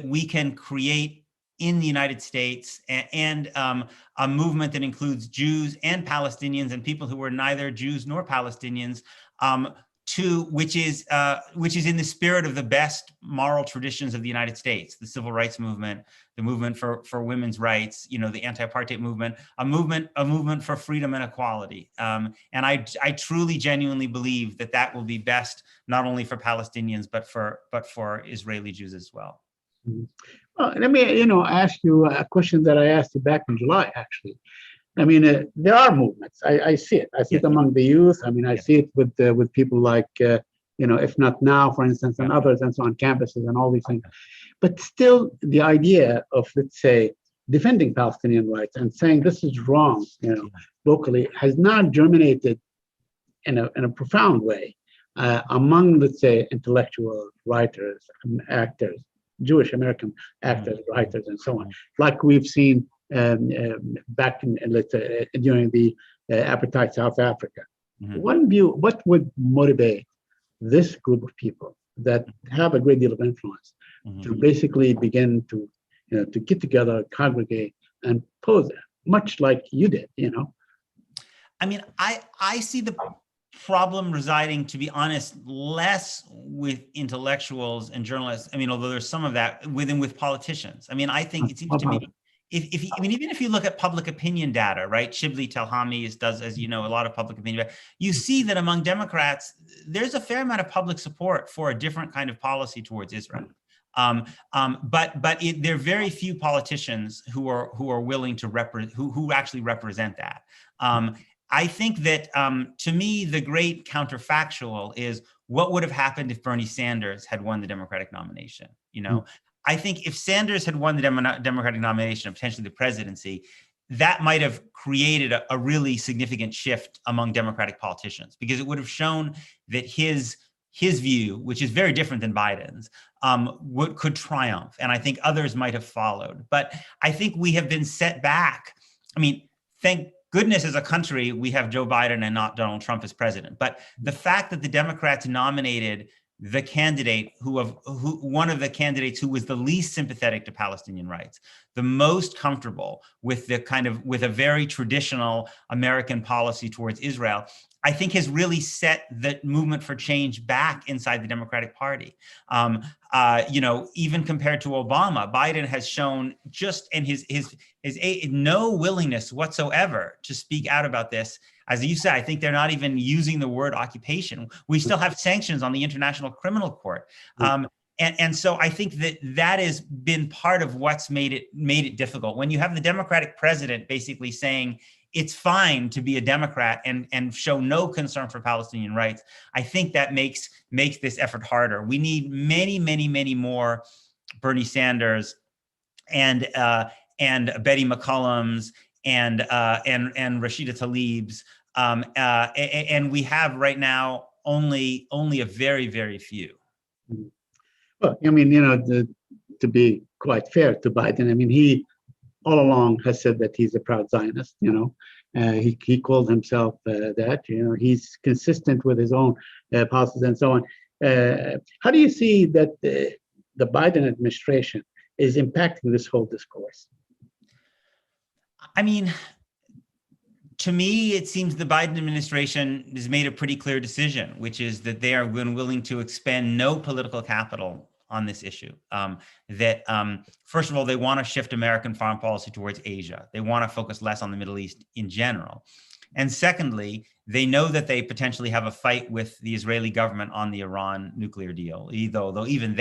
we can create in the United States and a movement that includes Jews and Palestinians and people who are neither Jews nor Palestinians, which is in the spirit of the best moral traditions of the United States: the civil rights movement, the movement for women's rights, the anti-apartheid movement, a movement for freedom and equality. And I truly, genuinely believe that will be best not only for Palestinians but for Israeli Jews as well. Well, let me, ask you a question that I asked you back in July, actually. I mean, there are movements. I see it. I see it among the youth. I mean, I see it with people like, if not now, for instance, and others, and so on campuses and all these things. But still, the idea of, let's say, defending Palestinian rights and saying this is wrong, locally, has not germinated in a profound way among, let's say, intellectual writers, actors, Jewish American actors, writers, and so on, like we've seen back in, let's say, during the apartheid South Africa. One view, what would motivate this group of people that have a great deal of influence to basically begin to, to get together, congregate, and pose, much like you did, I mean, I see the problem residing, to be honest, less with intellectuals and journalists. I mean, although there's some of that with politicians. I mean, I think it seems to me, even if you look at public opinion data, right? Shibli Telhami does, as you know, a lot of public opinion data. You see that among Democrats, there's a fair amount of public support for a different kind of policy towards Israel. But there are very few politicians who are willing to who actually represent that. I think that, to me, the great counterfactual is what would have happened if Bernie Sanders had won the Democratic nomination. I think if Sanders had won the Democratic nomination, potentially the presidency, that might have created a really significant shift among Democratic politicians, because it would have shown that his view, which is very different than Biden's, could triumph. And I think others might have followed. But I think we have been set back. I mean, thank goodness as a country, we have Joe Biden and not Donald Trump as president. But the fact that the Democrats nominated the candidate one of the candidates who was the least sympathetic to Palestinian rights, the most comfortable with with a very traditional American policy towards Israel, I think has really set the movement for change back inside the Democratic Party. Even compared to Obama, Biden has shown just in his no willingness whatsoever to speak out about this. As you said, I think they're not even using the word occupation. We still have sanctions on the International Criminal Court. And so I think that has been part of what's made it difficult. When you have the Democratic president basically saying it's fine to be a Democrat and show no concern for Palestinian rights, I think that makes this effort harder. We need many, many, many more Bernie Sanders and Betty McCollum's and Rashida Tlaib's, and we have right now only a very, very few. Well, I mean, to be quite fair to Biden, I mean, he all along has said that he's a proud Zionist. He called himself that. He's consistent with his own policies and so on. How do you see that the Biden administration is impacting this whole discourse? I mean, to me, it seems the Biden administration has made a pretty clear decision, which is that they are willing to expend no political capital on this issue. First of all, they want to shift American foreign policy towards Asia. They want to focus less on the Middle East in general. And secondly, they know that they potentially have a fight with the Israeli government on the Iran nuclear deal, though even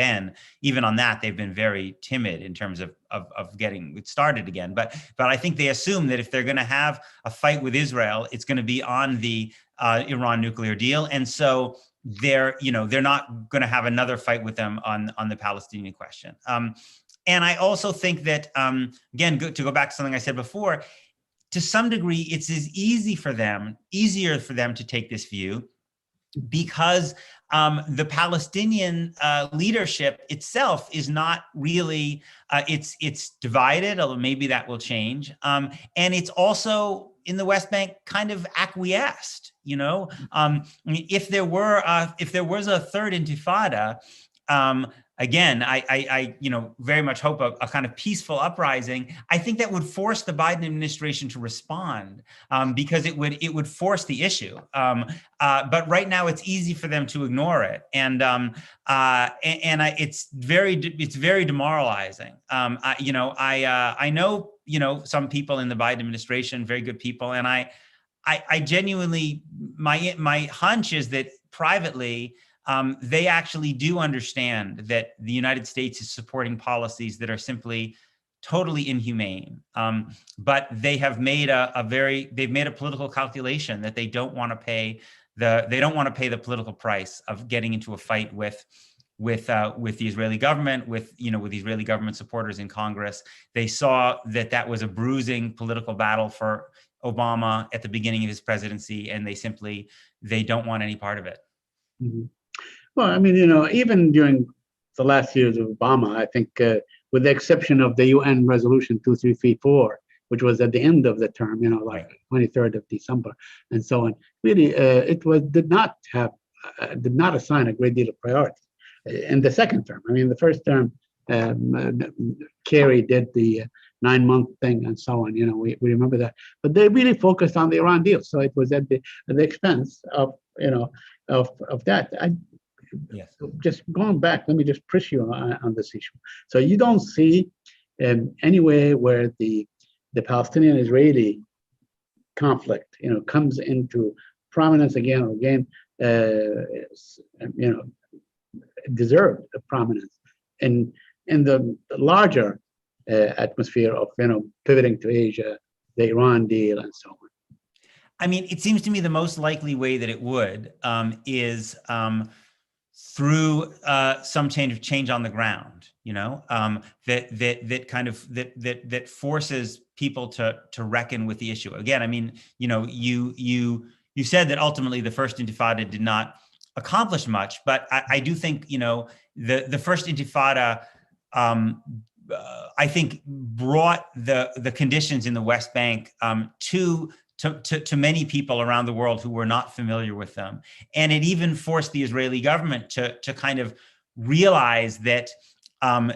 on that, they've been very timid in terms of getting it started again. But I think they assume that if they're going to have a fight with Israel, it's going to be on the Iran nuclear deal. And so they're not going to have another fight with them on the Palestinian question. And I also think that, again, to go back to something I said before, to some degree, it's easier for them to take this view because the Palestinian leadership itself is not really, it's divided, although maybe that will change. And it's also in the West Bank kind of acquiesced, if there was a third intifada, again, I very much hope a kind of peaceful uprising. I think that would force the Biden administration to respond because it would force the issue. But right now, it's easy for them to ignore it, and it's very demoralizing. I know some people in the Biden administration, very good people, and I genuinely, my hunch is that privately, they actually do understand that the United States is supporting policies that are simply totally inhumane. But they have made they've made a political calculation that they don't want to pay the political price of getting into a fight with the Israeli government, with Israeli government supporters in Congress. They saw that was a bruising political battle for Obama at the beginning of his presidency, and they don't want any part of it. Mm-hmm. Well, I mean, even during the last years of Obama, I think, with the exception of the UN Resolution 2334, which was at the end of the term, like 23rd of December and so on, really, did not assign a great deal of priority. In the second term, I mean, the first term, Kerry did the 9-month thing and so on. We remember that, but they really focused on the Iran deal. So it was at the expense of that. Yes. Just going back, let me just press you on this issue. So you don't see anywhere where the Palestinian-Israeli conflict, comes into prominence again or again, deserved prominence in the larger atmosphere of pivoting to Asia, the Iran deal, and so on. I mean, it seems to me the most likely way that it would is through some change on the ground. That forces people to reckon with the issue. Again, I mean, you said that ultimately the First Intifada did not accomplish much, but I do think the First Intifada I think brought the conditions in the West Bank to many people around the world who were not familiar with them, and it even forced the Israeli government to kind of realize that I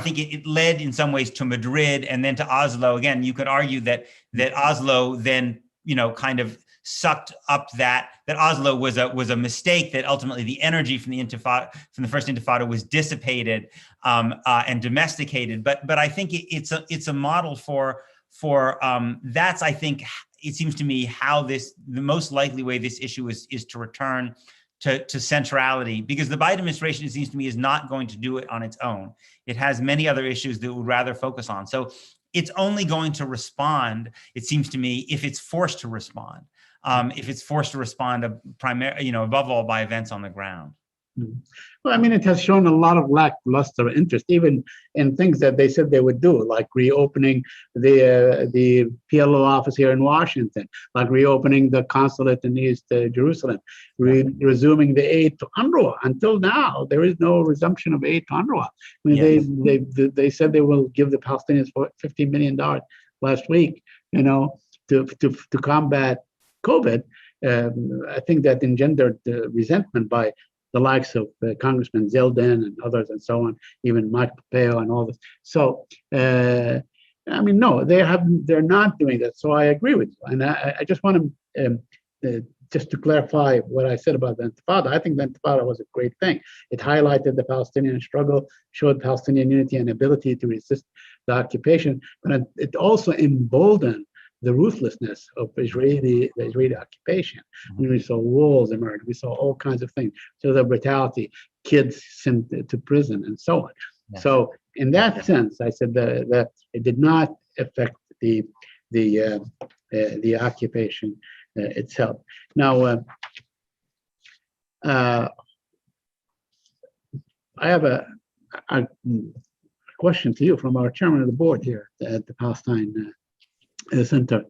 think it led in some ways to Madrid and then to Oslo. Again, you could argue that Oslo then kind of sucked up that Oslo was a mistake, that ultimately the energy from the First Intifada was dissipated and domesticated. But I think it's a model for that's, I think, it seems to me, how the most likely way this issue is to return to centrality, because the Biden administration, it seems to me, is not going to do it on its own. It has many other issues that it would rather focus on. So it's only going to respond, it seems to me, if it's forced to respond. If it's forced to respond above all by events on the ground. Well, I mean, it has shown a lot of lackluster interest, even in things that they said they would do, like reopening the PLO office here in Washington, like reopening the consulate in East Jerusalem, resuming the aid to UNRWA. Until now, there is no resumption of aid to UNRWA. I mean, they said they will give the Palestinians $50 million last week, to combat COVID. I think that engendered resentment by the likes of Congressman Zeldin and others and so on, even Mike Pompeo and all this. So, I mean, no, they're not doing that. So I agree with you. And I just want to, just to clarify what I said about the Intifada, I think the Intifada was a great thing. It highlighted the Palestinian struggle, showed Palestinian unity and ability to resist the occupation, but it also emboldened the ruthlessness of the Israeli occupation. Mm-hmm. We saw walls emerge. We saw all kinds of things. So the brutality, kids sent to prison, and so on. Yeah. So in that sense, I said that it did not affect the occupation itself. Now, I have a question to you from our chairman of the board here at the Palestine Center.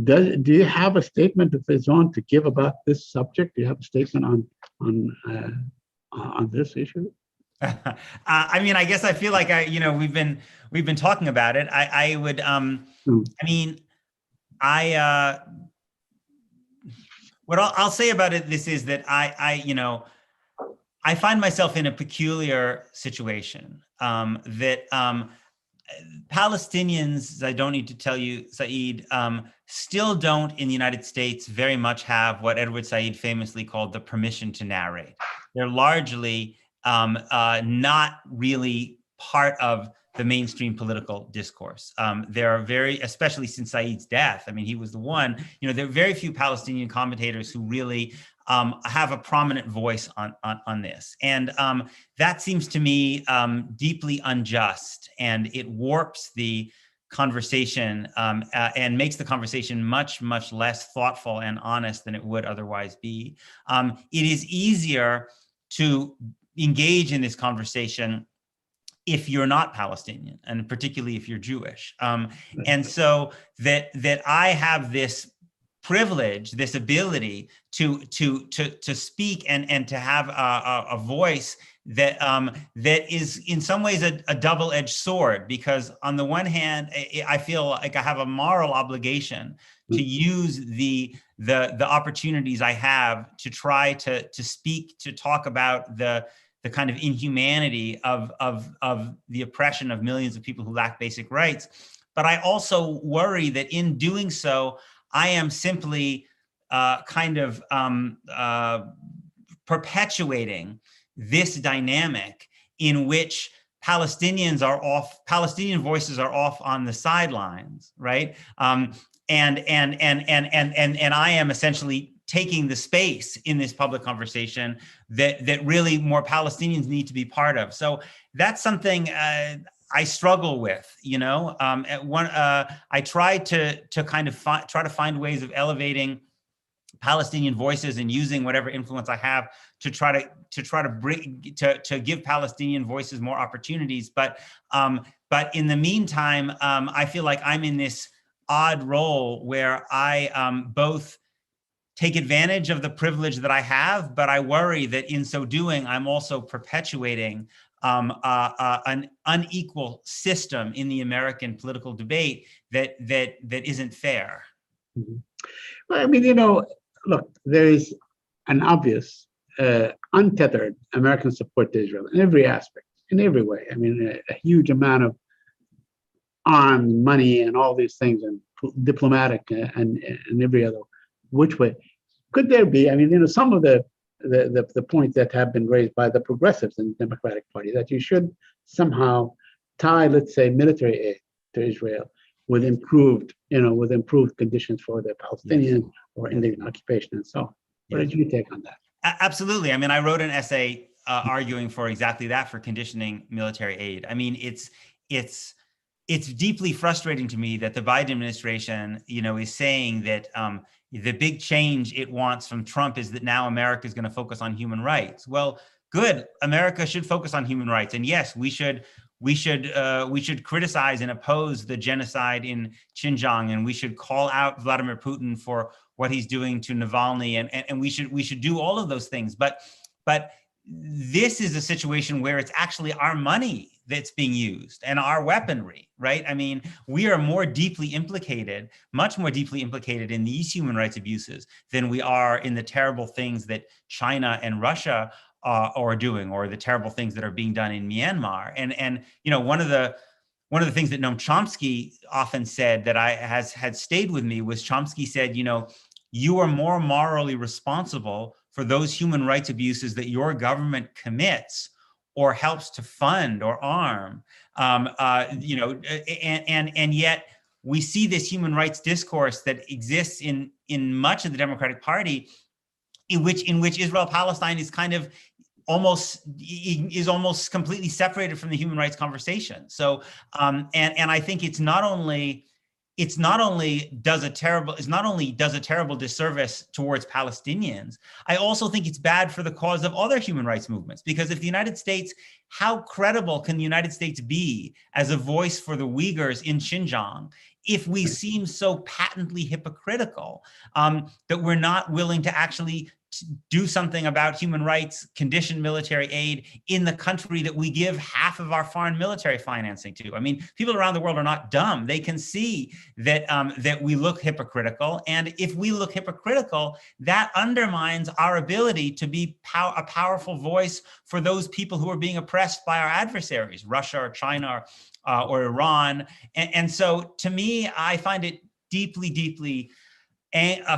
Do you have a statement of his own to give about this subject? Do you have a statement on this issue? I mean, I guess I feel like we've been talking about it. I would I mean, what I'll say about it, this is that I find myself in a peculiar situation, that Palestinians, I don't need to tell you, Saeed, still don't in the United States very much have what Edward Said famously called the permission to narrate. They're largely not really part of the mainstream political discourse. There are especially since Said's death, I mean, he was the one, there are very few Palestinian commentators who really have a prominent voice on this. And that seems to me deeply unjust, and it warps the conversation and makes the conversation much, much less thoughtful and honest than it would otherwise be. It is easier to engage in this conversation if you're not Palestinian, and particularly if you're Jewish. And so that I have this privilege, this ability to speak and to have a voice that that is in some ways a double-edged sword, because on the one hand, I feel like I have a moral obligation to use the opportunities I have to try to speak, to talk about the kind of inhumanity of the oppression of millions of people who lack basic rights. But I also worry that in doing so, I am simply perpetuating this dynamic in which Palestinian voices are off on the sidelines, right? And I am essentially taking the space in this public conversation that really more Palestinians need to be part of. So that's something I struggle with, you know. I try to kind of try to find ways of elevating Palestinian voices and using whatever influence I have to try to bring to give Palestinian voices more opportunities. But in the meantime, I feel like I'm in this odd role where I both take advantage of the privilege that I have, but I worry that in so doing, I'm also perpetuating an unequal system in the American political debate that isn't fair. Mm-hmm. Well, I mean, you know, look, there is an obvious, untethered American support to Israel in every aspect, in every way. I mean, a huge amount of arms, money, and all these things, and diplomatic and every other which way. Could there be? I mean, you know, some of the points that have been raised by the progressives in the Democratic Party that you should somehow tie, let's say, military aid to Israel with improved conditions for the Palestinians or Indian occupation and so on. What did you take on that? Absolutely. I mean, I wrote an essay arguing for exactly that, for conditioning military aid. I mean, it's deeply frustrating to me that the Biden administration, you know, is saying that the big change it wants from Trump is that now America is going to focus on human rights. Well, good. America should focus on human rights, and yes, we should criticize and oppose the genocide in Xinjiang, and we should call out Vladimir Putin for what he's doing to Navalny, and we should do all of those things. But this is a situation where it's actually our money that's being used and our weaponry, right? I mean, we are more deeply implicated, much more deeply implicated in these human rights abuses than we are in the terrible things that China and Russia are doing, or the terrible things that are being done in Myanmar. And you know, one of the things that Noam Chomsky often said that had stayed with me was, Chomsky said, you know, you are more morally responsible for those human rights abuses that your government commits or helps to fund or arm, you know, and yet we see this human rights discourse that exists in much of the Democratic Party, in which Israel-Palestine is kind of almost completely separated from the human rights conversation. So, and I think it's not only does a terrible disservice towards Palestinians, I also think it's bad for the cause of other human rights movements. Because if the United States, how credible can the United States be as a voice for the Uyghurs in Xinjiang if we seem so patently hypocritical that we're not willing to actually do something about human rights, condition military aid in the country that we give half of our foreign military financing to? I mean, people around the world are not dumb. They can see that that we look hypocritical. And if we look hypocritical, that undermines our ability to be a powerful voice for those people who are being oppressed by our adversaries, Russia or China or Iran. And so to me, I find it deeply, deeply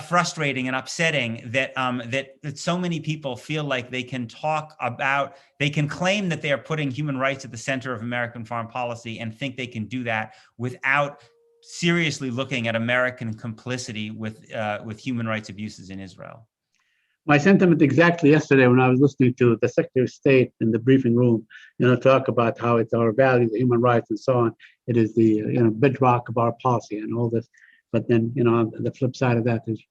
frustrating and upsetting that that so many people feel like they can claim that they are putting human rights at the center of American foreign policy and think they can do that without seriously looking at American complicity with human rights abuses in Israel. my sentiment exactly yesterday when I was listening to the Secretary of State in the briefing room, talk about how it's our values, human rights, and so on. It is the bedrock of our policy and all this. But then, on the flip side of that is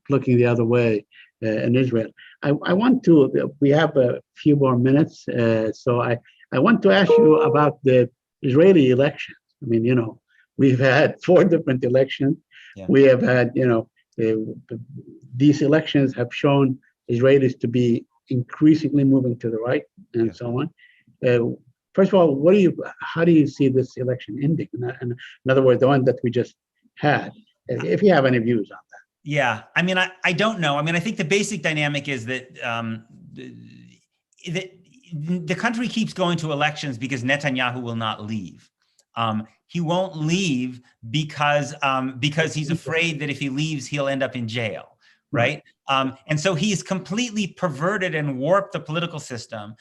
looking the other way in Israel. I want to. We have a few more minutes, so I want to ask you about the Israeli elections. I mean, we've had 4 different elections. Yeah. We have had, these elections have shown Israelis to be increasingly moving to the right and so on. First of all, how do you see this election ending? In other words, the one that we just had, if you have any views on that. Yeah, I mean, I don't know. I mean, I think the basic dynamic is that the country keeps going to elections because Netanyahu will not leave. He won't leave because he's afraid that if he leaves, he'll end up in jail, right? And so he's completely perverted and warped the political system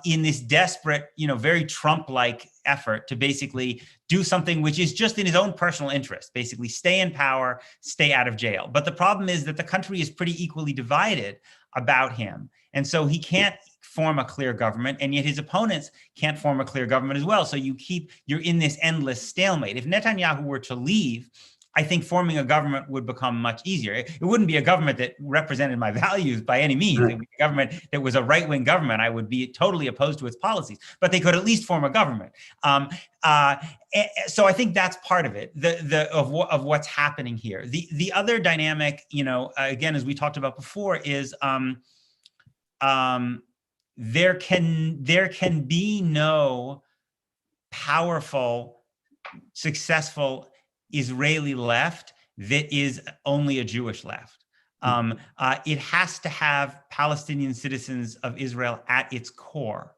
in this desperate, very Trump-like effort to basically do something which is just in his own personal interest, basically stay in power, stay out of jail. But the problem is that the country is pretty equally divided about him. And so he can't form a clear government, and yet his opponents can't form a clear government as well. So you're in this endless stalemate. If Netanyahu were to leave, I think forming a government would become much easier. It wouldn't be a government that represented my values by any means. It would be a government that was a right-wing government. I would be totally opposed to its policies, but they could at least form a government. So I think that's part of it, of what's happening here. The other dynamic, again, as we talked about before, is there can be no powerful, successful Israeli left that is only a Jewish left. It has to have Palestinian citizens of Israel at its core,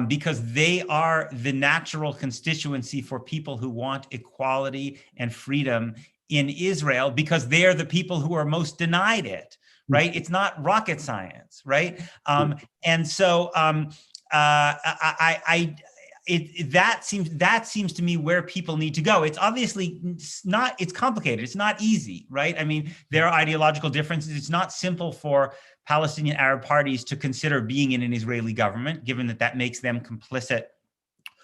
because they are the natural constituency for people who want equality and freedom in Israel, because they're the people who are most denied it. Right? It's not rocket science, right? And so that seems to me where people need to go. It's obviously it's complicated. It's not easy, right? I mean, there are ideological differences. It's not simple for Palestinian Arab parties to consider being in an Israeli government, given that makes them complicit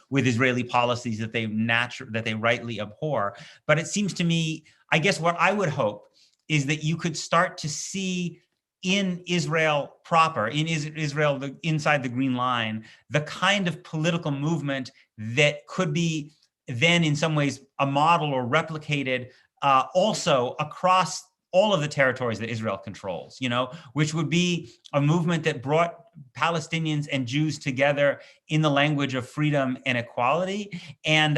with Israeli policies that they rightly abhor. But it seems to me, I guess what I would hope is that you could start to see in Israel proper, in Israel inside the Green Line, the kind of political movement that could be then in some ways a model or replicated also across all of the territories that Israel controls, which would be a movement that brought Palestinians and Jews together in the language of freedom and equality. And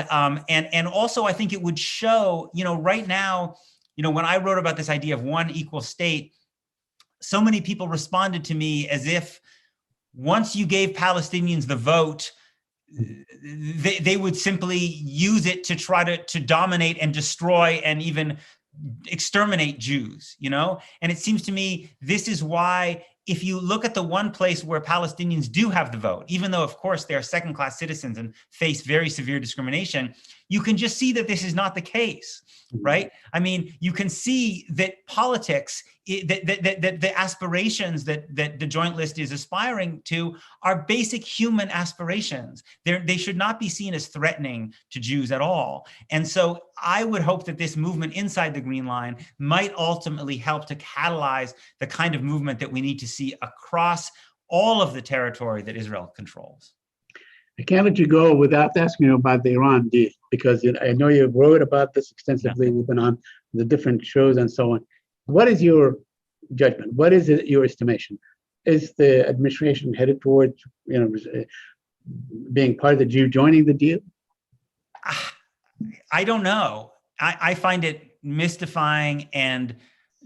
also I think it would show, right now, when I wrote about this idea of one equal state, so many people responded to me as if once you gave Palestinians the vote, they would simply use it to try to dominate and destroy and even exterminate Jews, And it seems to me this is why, if you look at the one place where Palestinians do have the vote, even though, of course, they're second-class citizens and face very severe discrimination, you can just see that this is not the case, right? I mean, you can see that politics, that the aspirations that the Joint List is aspiring to are basic human aspirations. They should not be seen as threatening to Jews at all. And so I would hope that this movement inside the Green Line might ultimately help to catalyze the kind of movement that we need to see across all of the territory that Israel controls. I can't let you go without asking you about the Iran deal, because I know you wrote about this extensively. Yeah. We've been on the different shows and so on. What is your judgment? What is your estimation? Is the administration headed towards, being part of the Jew joining the deal? I don't know. I find it mystifying and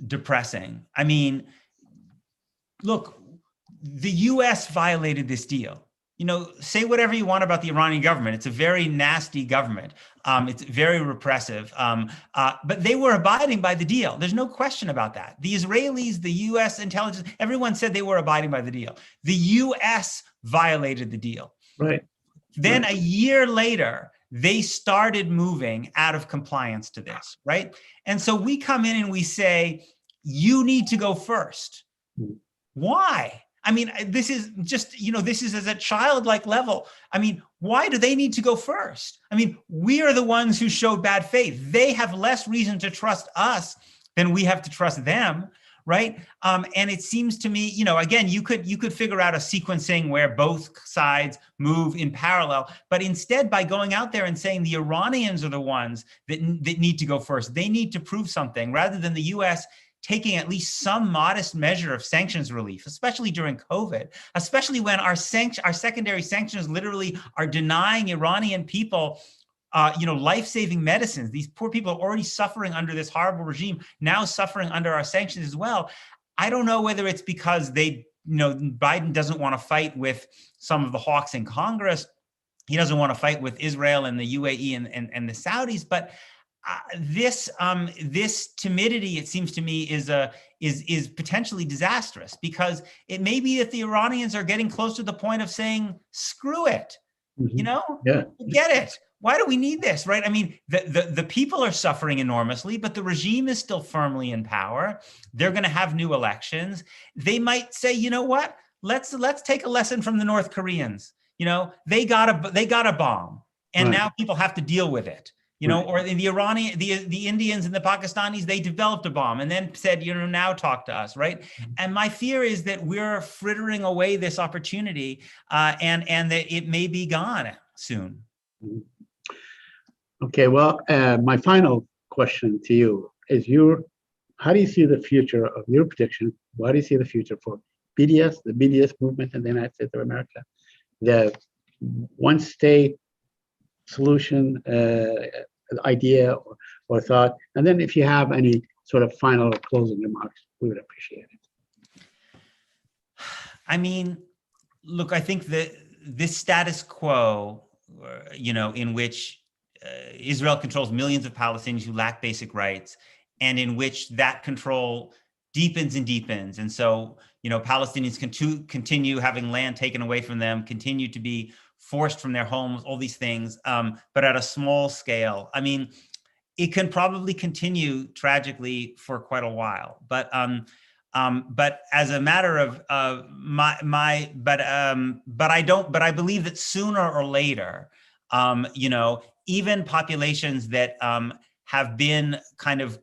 depressing. I mean, look, the U.S. violated this deal. Say whatever you want about the Iranian government. It's a very nasty government. It's very repressive. But they were abiding by the deal. There's no question about that. The Israelis, the U.S. intelligence, everyone said they were abiding by the deal. The U.S. violated the deal. Right. Then a year later, they started moving out of compliance to this, right? And so we come in and we say, you need to go first. Why? I mean, this is just, this is as a childlike level. I mean, why do they need to go first? I mean, we are the ones who showed bad faith. They have less reason to trust us than we have to trust them, right? And it seems to me, again, you could figure out a sequencing where both sides move in parallel, but instead by going out there and saying the Iranians are the ones that need to go first, they need to prove something, rather than the US taking at least some modest measure of sanctions relief, especially during COVID, especially when our secondary sanctions literally are denying Iranian people life-saving medicines. These poor people are already suffering under this horrible regime, now suffering under our sanctions as well. I don't know whether it's because Biden doesn't want to fight with some of the hawks in Congress. He doesn't want to fight with Israel and the UAE and the Saudis, but this timidity, it seems to me, is potentially disastrous, because it may be that the Iranians are getting close to the point of saying, screw it, get it. Why do we need this, right? I mean, the people are suffering enormously, but the regime is still firmly in power. They're going to have new elections. They might say, you know what? Let's take a lesson from the North Koreans. They got a bomb, and now people have to deal with it. Or the Indians and the Pakistanis, they developed a bomb and then said, now talk to us, right? And my fear is that we're frittering away this opportunity, and that it may be gone soon. Okay, well, my final question to you is how do you see the future of your prediction? What do you see the future for BDS, the BDS movement in the United States of America, the one state solution idea or thought? And then if you have any sort of final or closing remarks, we would appreciate it. I mean, look, I think that this status quo, in which Israel controls millions of Palestinians who lack basic rights, and in which that control deepens and deepens. And so, Palestinians continue having land taken away from them, continue to be forced from their homes, all these things, but at a small scale. I mean, it can probably continue tragically for quite a while. But as a matter of but I believe that sooner or later, even populations that have been kind of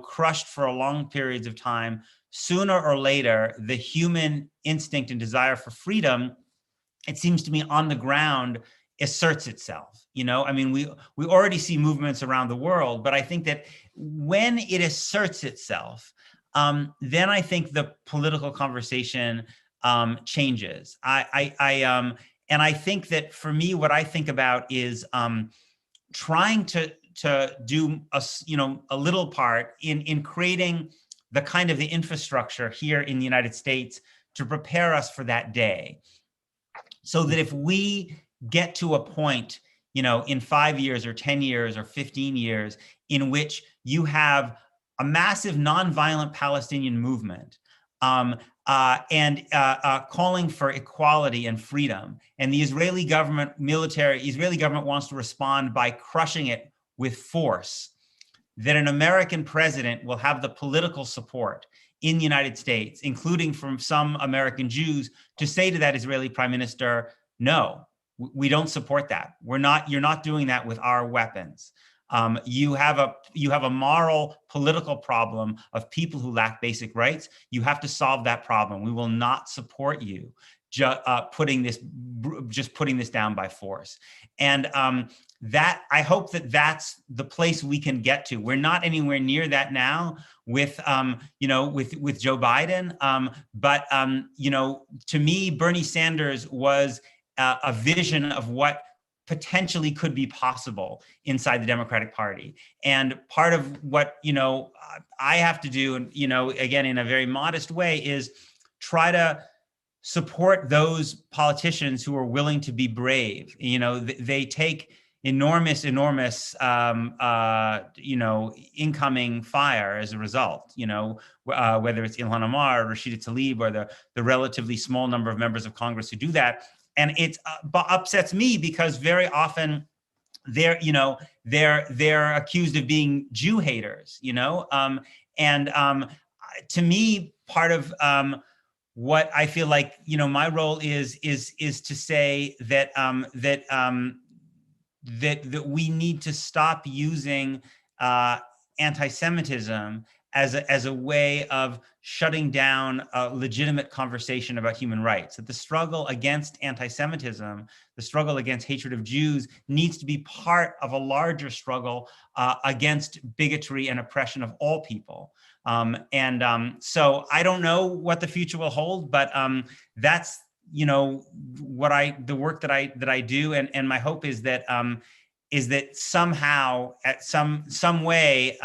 crushed for long periods of time, sooner or later, the human instinct and desire for freedom, it seems to me, on the ground, asserts itself. I mean, we already see movements around the world, but I think that when it asserts itself, then I think the political conversation changes. And I think that for me, what I think about is trying to do a little part in creating the kind of the infrastructure here in the United States to prepare us for that day. So that if we get to a point, in 5 years or 10 years or 15 years, in which you have a massive nonviolent Palestinian movement and calling for equality and freedom, and the Israeli government wants to respond by crushing it with force, that an American president will have the political support in the United States, including from some American Jews, to say to that Israeli prime minister, no, we don't support that. You're not doing that with our weapons. You have a moral, political problem of people who lack basic rights. You have to solve that problem. We will not support you putting this down by force. And that I hope that that's the place we can get to. We're not anywhere near that now with Joe Biden. But to me, Bernie Sanders was a vision of what potentially could be possible inside the Democratic Party. And part of what, I have to do, and, again, in a very modest way, is try to support those politicians who are willing to be brave. They take enormous, incoming fire as a result, whether it's Ilhan Omar, Rashida Tlaib, or the relatively small number of members of Congress who do that. And it upsets me because very often they're accused of being Jew haters, to me, part of what I feel like, my role is to say that that we need to stop using anti-Semitism as a way of shutting down a legitimate conversation about human rights. That the struggle against anti-Semitism, the struggle against hatred of Jews, needs to be part of a larger struggle against bigotry and oppression of all people. So I don't know what the future will hold, but that's the work that I do, and my hope is that somehow, at some way,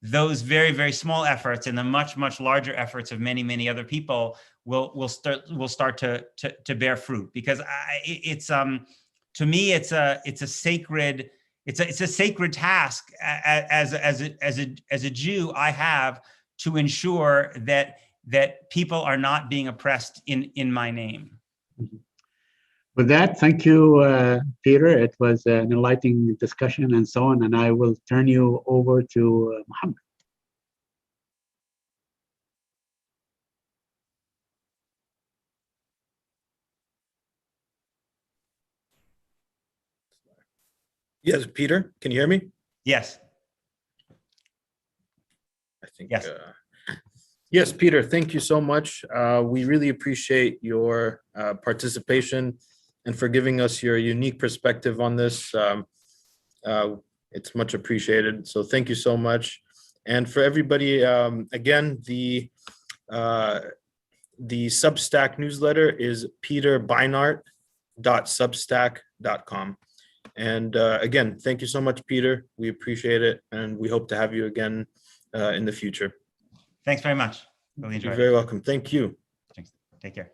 those very, very small efforts and the much, much larger efforts of many, many other people will start to bear fruit. Because to me, it's a sacred task as a Jew I have to ensure that people are not being oppressed in my name. With that, thank you, Peter. It was an enlightening discussion and so on, and I will turn you over to Mohammed. Yes, Peter, can you hear me? Yes. I think, yes. Yes, Peter, thank you so much. We really appreciate your participation and for giving us your unique perspective on this. It's much appreciated. So thank you so much. And for everybody, again, the Substack newsletter is peterbeinart.substack.com. And again, thank you so much, Peter. We appreciate it. And we hope to have you again in the future. Thanks very much. Really enjoyed it. You're very welcome. Thank you. Thanks. Take care.